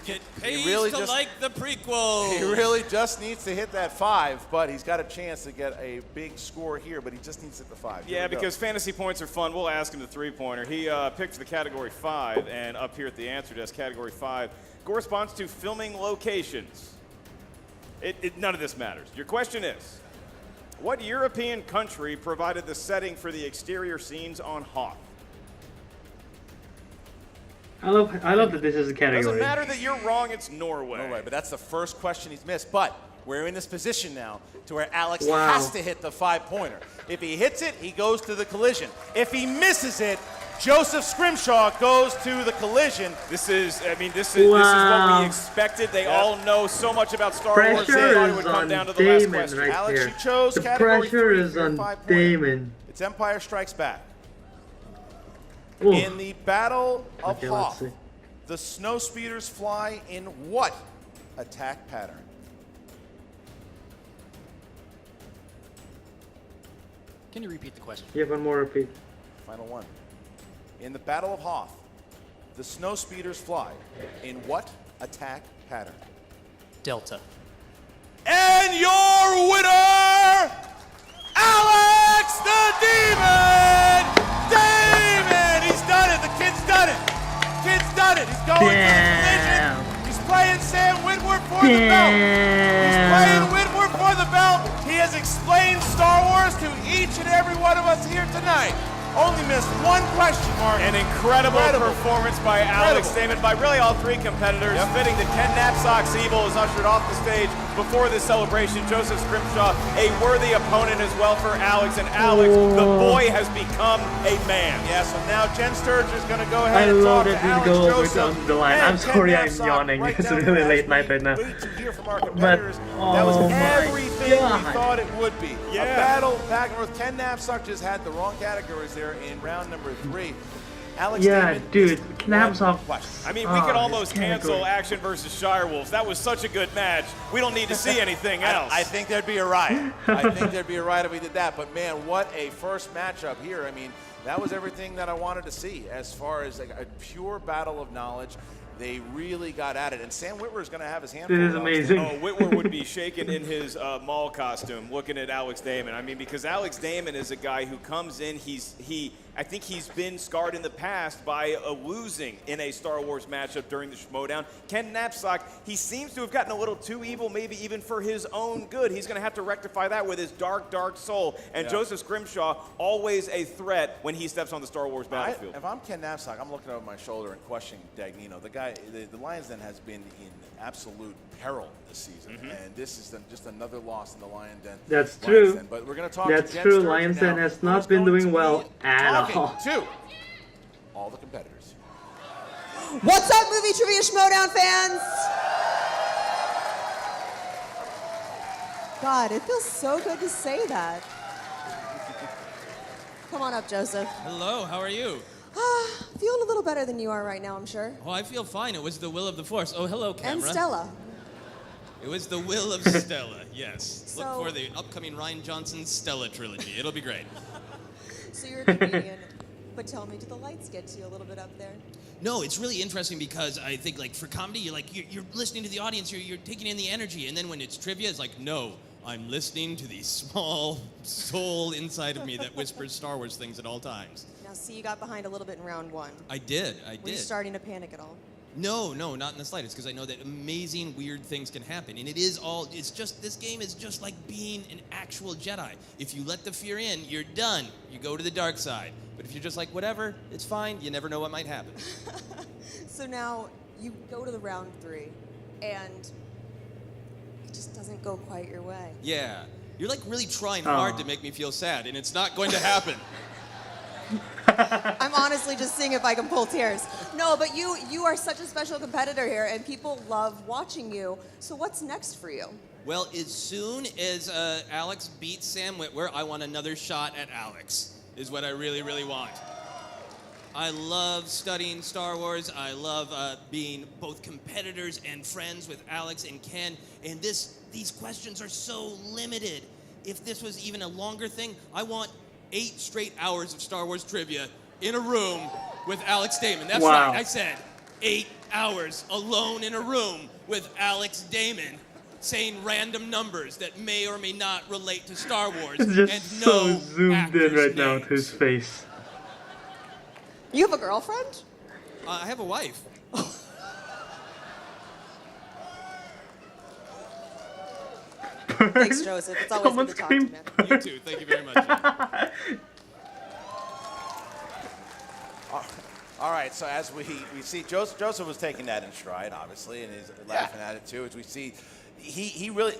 really to just like the prequel. he really just needs to hit that 5, but he's got a chance to get a big score here, but he just needs to hit the 5. Here Yeah, we go. because fantasy points are fun. We'll ask him the 3-pointer. He picked the category 5, and up here at the answer desk, category 5 corresponds to filming locations. None of this matters. Your question is, what European country provided the setting for the exterior scenes on Hoth? I love that this is a category. Doesn't matter that you're wrong, it's Norway. Norway, but that's the first question he's missed. But we're in this position now to where Alex Wow. has to hit the 5-pointer. If he hits it, he goes to the collision. If he misses it, Joseph Scrimshaw goes to the collision. This is what we expected. They all know so much about Star Wars. They Pressure thought it is would come on down to the last Damon question. right Alex, here. you chose The category pressure 3 is for your on 5-pointer. Damon. It's Empire Strikes Back. Ooh. In the Battle of Okay, let's Hoth, see. the snowspeeders fly in what attack pattern? Can you repeat the question? Yeah, one more repeat. Final one. In the Battle of Hoth, the snowspeeders fly in what attack pattern? Delta. And your winner, Alex the Demon! Damon! He's done it. The kid's done it. Kid's done it. He's going to the collision. He's playing Sam Witwer for the belt. He's playing Witwer for the belt. He has explained Star Wars to each and every one of us here tonight. Only missed one question mark. An incredible performance by Alex Damon, by really all 3 competitors. Fitting that Ken Knapsack's Evil is ushered off the stage before this celebration. Joseph Scrimshaw, a worthy opponent as well for Alex. And Alex, the boy, has become a man. Yeah, so now Jen Sturge is going to go ahead I and love talk that to we Alex go Joseph over the line. and I'm Ken sorry I'm Knapsack yawning. right It's down really as late we night right now. wait to hear from our But, competitors. That was oh my everything we God. thought it would be. Yeah. A battle back and forth. Ken Knapsack just had the wrong categories there in round number 3. Alex Yeah, Damon dude, missed Knapsack. one question. I mean, we could Oh, almost this category. cancel Action versus Shirewolves. That was such a good match. We don't need to see anything else. I think there'd be a riot. I think there'd be a riot if we did that. But man, what a first matchup here. I mean, that was everything that I wanted to see as far as like a pure battle of knowledge. They really got at it. And Sam Witwer is going to have his hand This is full. amazing. Oh, Witwer would be shaking in his mall costume looking at Alex Damon. I mean, because Alex Damon is a guy who comes in, I think he's been scarred in the past by losing in a Star Wars matchup during the Schmoedown. Ken Knapsack, he seems to have gotten a little too evil, maybe even for his own good. He's going to have to rectify that with his dark, dark soul. And Yeah. Joseph Scrimshaw, always a threat when he steps on the Star Wars battlefield. If I'm Ken Knapsack, I'm looking over my shoulder and questioning Dagnino. The guy, the Lions Den has been in absolute peril this season, and this is just another loss in the Lions Den. That's Lions true. Den. But we're going to talk That's to Jen true. Sturgeon Lions Den now, has who's not been going doing to well be at talking all. to all the competitors. What's up, Movie Trivia Schmoedown fans? God, it feels so good to say that. Come on up, Joseph. Hello, how are you? Feeling a little better than you are right now, I'm sure. Oh, I feel fine. It was the will of the Force. Oh, hello, camera. And Stella. It was the will of Stella, yes. So- Look for the upcoming Rian Johnson Stella trilogy. It'll be great. So you're a comedian. But tell me, do the lights get to you a little bit up there? No, it's really interesting because I think like for comedy, you're listening to the audience, you're taking in the energy, and then when it's trivia, it's like, no, I'm listening to the small soul inside of me that whispers Star Wars things at all times. Now, see, you got behind a little bit in round one. I did. Were you starting to panic at all? No, not in the slightest, because I know that amazing, weird things can happen. And this game is just like being an actual Jedi. If you let the fear in, you're done. You go to the dark side. But if you're just like, whatever, it's fine, you never know what might happen. So now, you go to the round 3, and it just doesn't go quite your way. Yeah. You're like really trying hard to make me feel sad, and it's not going to happen. I'm honestly just seeing if I can pull tears. No, but you are such a special competitor here, and people love watching you. So what's next for you? Well, as soon as Alex beats Sam Witwer, I want another shot at Alex, is what I really, really want. I love studying Star Wars. I love being both competitors and friends with Alex and Ken. And these questions are so limited. If this was even a longer thing, I want 8 straight hours of Star Wars trivia in a room with Alex Damon. That's right, I said 8 hours alone in a room with Alex Damon saying random numbers that may or may not relate to Star Wars. It's just and so no zoomed in right now to his face. You have a girlfriend? I have a wife. Thanks, Joseph. It's always good to talk to you, man. You too. Thank you very much. All right, so as we see, Joseph was taking that in stride, obviously, and he's laughing at it too. As we see, he really,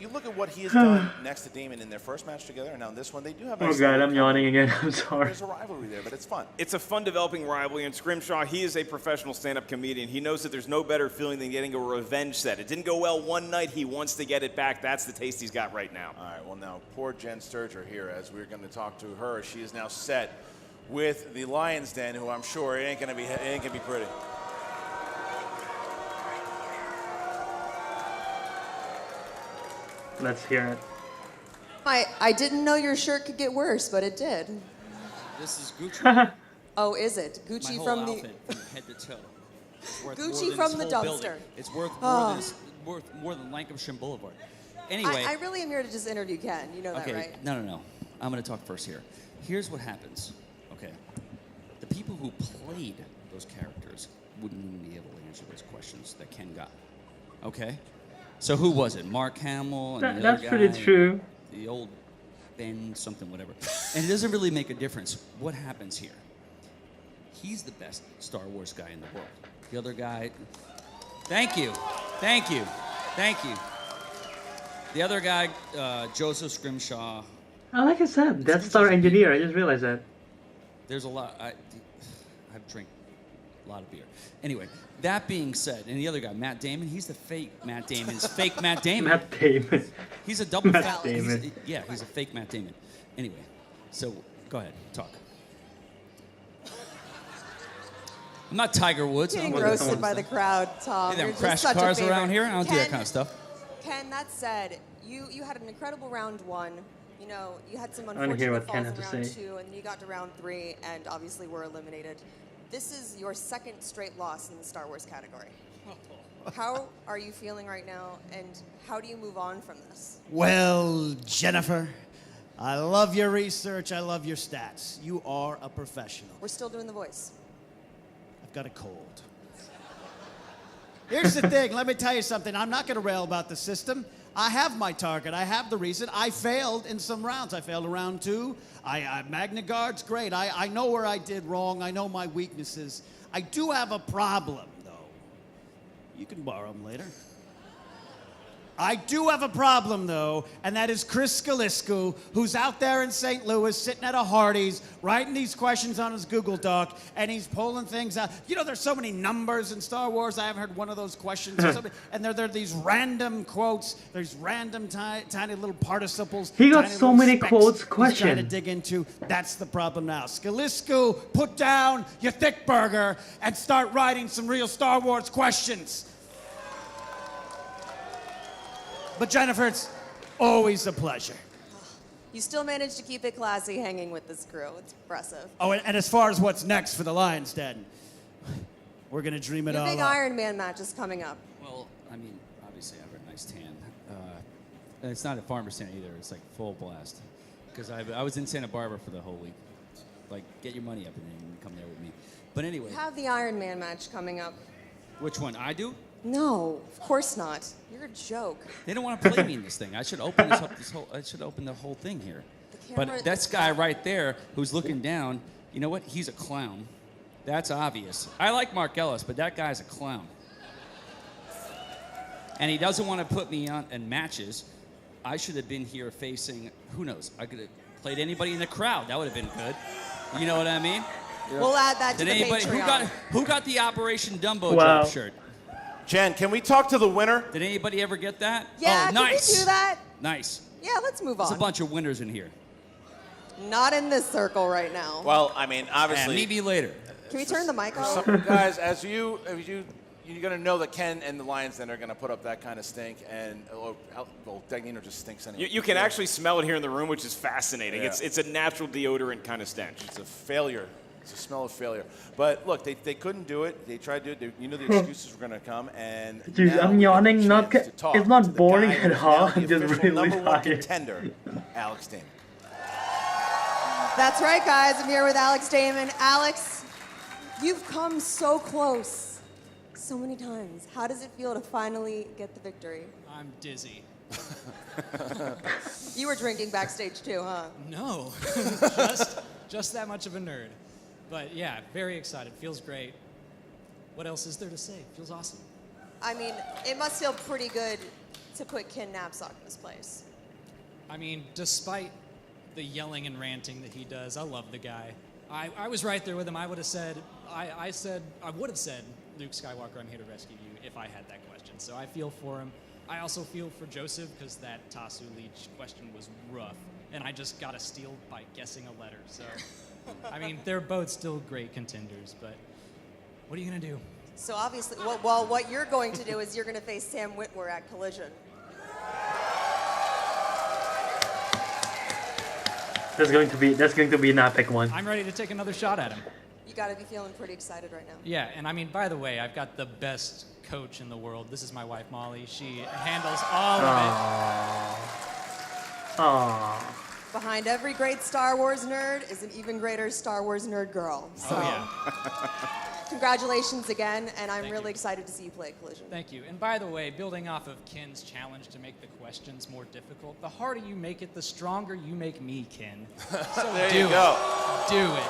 you look at what he has done next to Damon in their first match together, and now in this one, they do have. Oh god, I'm yawning again. I'm sorry. There's a rivalry there, but it's fun. It's a fun developing rivalry, and Scrimshaw, he is a professional stand-up comedian. He knows that there's no better feeling than getting a revenge set. It didn't go well one night. He wants to get it back. That's the taste he's got right now. All right, well now, poor Jen Sturger here, as we're going to talk to her. She is now set with the Lion's Den, who I'm sure it ain't gonna be pretty. Let's hear it. I didn't know your shirt could get worse, but it did. This is Gucci. Oh, is it? Gucci My whole from outfit, from head to toe. It's worth Gucci more than from this the whole dumpster. building. It's worth more than Lancashire Boulevard. Anyway. I really am here to just interview Ken. You know that, right? No. I'm going to talk first here. Here's what happens. Okay. The people who played those characters wouldn't even be able to answer those questions that Ken got. Okay? So who was it? Mark Hamill? And the other guy, pretty true. The old Ben something, whatever. And it doesn't really make a difference what happens here. He's the best Star Wars guy in the world. The other guy... Thank you. The other guy, Joseph Scrimshaw... Like I said, Death Star engineer. I just realized that. There's a lot. I've drank a lot of beer. Anyway, that being said, and the other guy, Matt Damon, he's the fake Matt Damon's fake Matt Damon. Matt Damon. He's a double Matt foul. Damon. He's a fake Matt Damon. Anyway, so go ahead, talk. I'm not Tiger Woods. Getting roasted by the crowd, Tom. Hey, they You're don't just crash such a cars favorite. around here. I don't do that kind of stuff. Ken, that said, you had an incredible round 1. You know, you had some I want to hear unfortunate what Ken falls has in to round say. 2, and then you got to round 3, and obviously were eliminated. This is your second straight loss in the Star Wars category. How are you feeling right now, and how do you move on from this? Well, Jennifer, I love your research. I love your stats. You are a professional. We're still doing the voice. I've got a cold. Here's the thing. Let me tell you something. I'm not going to rail about the system. I have my target. I have the reason. I failed in some rounds. I failed in round 2. Magna Guard's great. I know where I did wrong. I know my weaknesses. I do have a problem, though. You can borrow them later. I do have a problem, though, and that is Chris Scaliscu, who's out there in St. Louis sitting at a Hardee's, writing these questions on his Google Doc, and he's pulling things out. You know, there's so many numbers in Star Wars. I haven't heard one of those questions. And there are these random quotes. There's random tiny little participles. He got tiny so little many specks quotes he's questioned. trying to dig into. That's the problem now. Scaliscu, put down your thick burger and start writing some real Star Wars questions. But Jennifer, it's always a pleasure. You still managed to keep it classy hanging with this crew. It's impressive. Oh, and as far as what's next for the Lions Den, we're going to dream it Your all big up. Iron Man match is coming up. Well, I mean, obviously I have a nice tan. And it's not a farmer's tan either. It's like full blast. Because I was in Santa Barbara for the whole week. Like, get your money up and then you can come there with me. But anyway. You have the Iron Man match coming up. Which one? I do? No, of course not. You're a joke. They don't want to play me in this thing. I should open this up. I should open the whole thing here. But this guy right there who's looking down, you know what? He's a clown. That's obvious. I like Mark Ellis, but that guy's a clown. And he doesn't want to put me on in matches. I should have been here facing, who knows? I could have played anybody in the crowd. That would have been good. You know what I mean? We'll add that to the Patreon. Who got the Operation Dumbo Wow. Drop shirt? Jen, can we talk to the winner? Did anybody ever get that? Yeah, oh, nice. can we do that? Nice. Yeah, let's move There's on. a bunch of winners in here. Not in this circle right now. Well, I mean, obviously. Maybe later. Can we turn the mic off? Some guys, you're going to know that Ken and the Lions Den are going to put up that kind of stink, and Dagnino just stinks anyway. You can actually smell it here in the room, which is fascinating. Yeah. It's a natural deodorant kind of stench. It's a failure. It's a smell of failure. But look, they couldn't do it. They tried to do it. You know the excuses were going to come, and Dude, I'm yawning. It's not boring at all. I'm just really number one tired. contender, Alex Damon. That's right, guys. I'm here with Alex Damon. Alex, you've come so close so many times. How does it feel to finally get the victory? I'm dizzy. You were drinking backstage too, huh? No, just that much of a nerd. But yeah, very excited. Feels great. What else is there to say? Feels awesome. I mean, it must feel pretty good to put Ken Knapsack in this place. I mean, despite the yelling and ranting that he does, I love the guy. I was right there with him. I would have said, I would have said, Luke Skywalker, I'm here to rescue you, if I had that question. So I feel for him. I also feel for Joseph because that Tasu Leech question was rough, and I just got a steal by guessing a letter. So, I mean, they're both still great contenders, but what are you gonna do? So obviously, well, what you're going to do is you're going to face Sam Witwer at Collision. That's going to be an epic one. I'm ready to take another shot at him. You got to be feeling pretty excited right now. Yeah, and I mean, by the way, I've got the best coach in the world. This is my wife, Molly. She handles all of it. Aww. Behind every great Star Wars nerd is an even greater Star Wars nerd girl. So, Oh, yeah. Congratulations again, and I'm really excited to see you play at Collision. Thank you. And by the way, building off of Ken's challenge to make the questions more difficult, the harder you make it, the stronger you make me, Ken. So There do you go. it. Do it.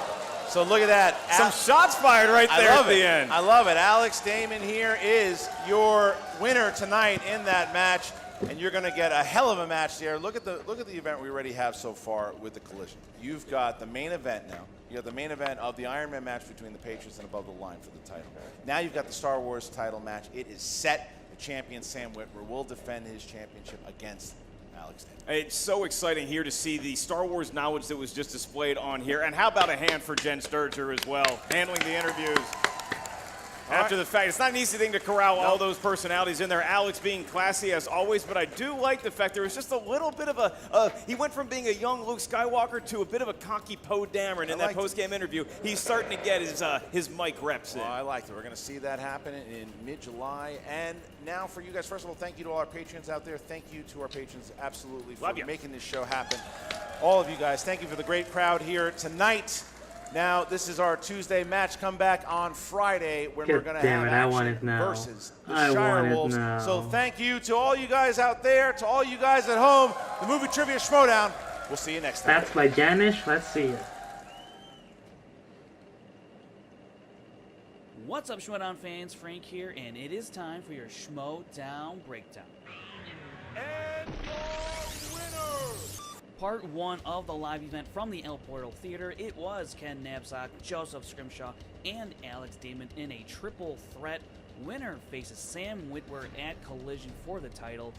So look at that. Some shots fired right there at the end. I love it. Alex Damon here is your winner tonight in that match, and you're going to get a hell of a match there. Look at the event we already have so far with the Collision. You've got the main event now. You have the main event of the Iron Man match between the Patriots and Above the Line for the title. Now you've got the Star Wars title match. It is set. The champion Sam Witwer will defend his championship against Alex Damon. It's so exciting here to see the Star Wars knowledge that was just displayed on here. And how about a hand for Jen Sturger as well, handling the interviews. After the fact, it's not an easy thing to corral all those personalities in there. Alex being classy as always, but I do like the fact there was just a little bit of he went from being a young Luke Skywalker to a bit of a cocky Poe Dameron in that post-game interview. He's starting to get his mic reps in. Well, I liked it. We're going to see that happen in mid-July. And now for you guys, first of all, thank you to all our patrons out there. Thank you to our patrons, absolutely, for making this show happen. All of you guys, thank you for the great crowd here tonight. Now, this is our Tuesday match. Come back on Friday when we're going to have action versus the Shire Wolves. So thank you to all you guys out there, to all you guys at home. The Movie Trivia Schmoedown. We'll see you next time. That's by Janish. Let's see it. What's up, Schmoedown fans? Frank here, and it is time for your Schmoedown breakdown. And your winner! Part 1 of the live event from the El Portal Theater. It was Ken Knapsack, Joseph Scrimshaw, and Alex Damon in a triple threat. Winner faces Sam Witwer at Collision for the title.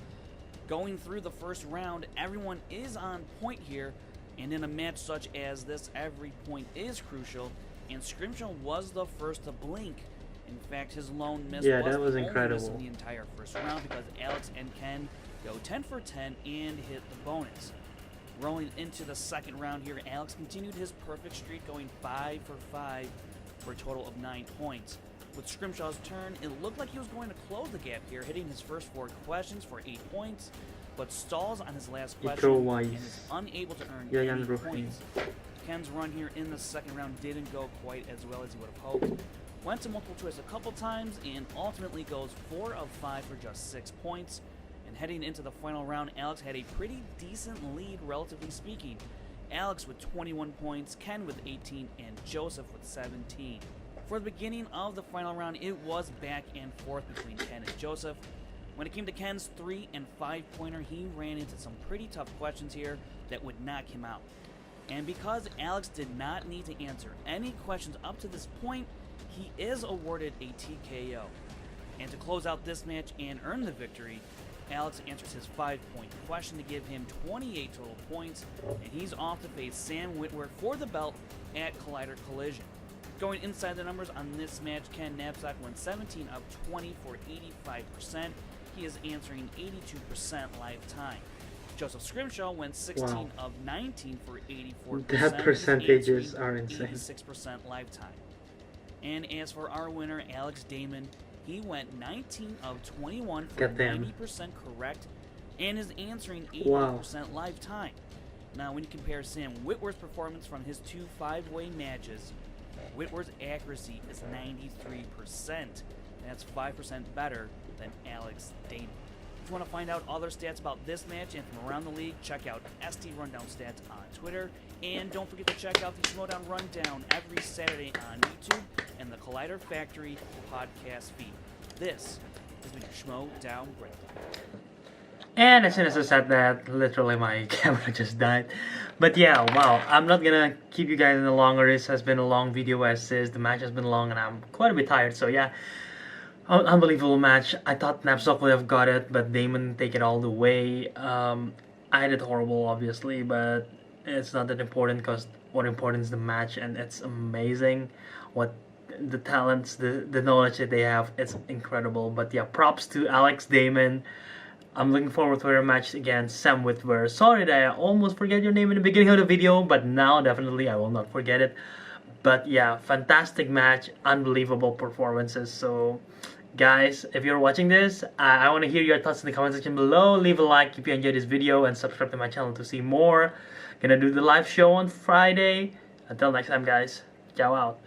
Going through the first round, everyone is on point here, and in a match such as this, every point is crucial, and Scrimshaw was the first to blink. In fact, his lone miss was that was the only incredible. miss in the entire first round because Alex and Ken go 10 for 10 and hit the bonus. Rolling into the second round here, Alex continued his perfect streak, going 5 for 5 for a total of 9 points. With Scrimshaw's turn, it looked like he was going to close the gap here, hitting his first 4 questions for 8 points, but stalls on his last question and is unable to earn any points. Ken's run here in the second round didn't go quite as well as he would have hoped. Went to multiple choice a couple times and ultimately goes 4 of 5 for just 6 points. And heading into the final round, Alex had a pretty decent lead, relatively speaking. Alex with 21 points, Ken with 18, and Joseph with 17. For the beginning of the final round, it was back and forth between Ken and Joseph. When it came to Ken's 3 and 5 pointer, he ran into some pretty tough questions here that would knock him out. And because Alex did not need to answer any questions up to this point, he is awarded a TKO. And to close out this match and earn the victory, Alex answers his 5-point question to give him 28 total points, and he's off to face Sam Witwer for the belt at Collider Collision. Going inside the numbers on this match, Ken Knapsack went 17 of 20 for 85%. He is answering 82% live time. Joseph Scrimshaw went 16 of 19 for 84%. That percentages are insane. 86% live time. And as for our winner, Alex Damon, he went 19 of 21 for 90% correct and is answering 81% live time. Now, when you compare Sam Witwer's performance from his 2 5-way matches, Witwer's accuracy is 93%. That's 5% better than Alex Damon. If you want to find out other stats about this match and from around the league, check out ST Rundown Stats on Twitter. And don't forget to check out the Schmoedown Rundown every Saturday on YouTube and the Collider Factory podcast feed. This has been your Schmoedown Breakdown. And as soon as I said that, literally my camera just died. But yeah, wow, I'm not gonna keep you guys any longer. This has been a long video as is. The match has been long and I'm quite a bit tired, so yeah. Unbelievable match. I thought Knapsack would have got it, but Damon take it all the way. I did horrible, obviously, but it's not that important because what important is the match, and it's amazing what the talents, the knowledge that they have. It's incredible. But yeah, props to Alex Damon. I'm looking forward to a match against Sam Witwer. Sorry that I almost forget your name in the beginning of the video, but now definitely I will not forget it. But yeah, fantastic match, unbelievable performances. So guys, if you're watching this, I want to hear your thoughts in the comment section below. Leave a like if you enjoyed this video and subscribe to my channel to see more. Gonna do the live show on Friday. Until next time guys, ciao out.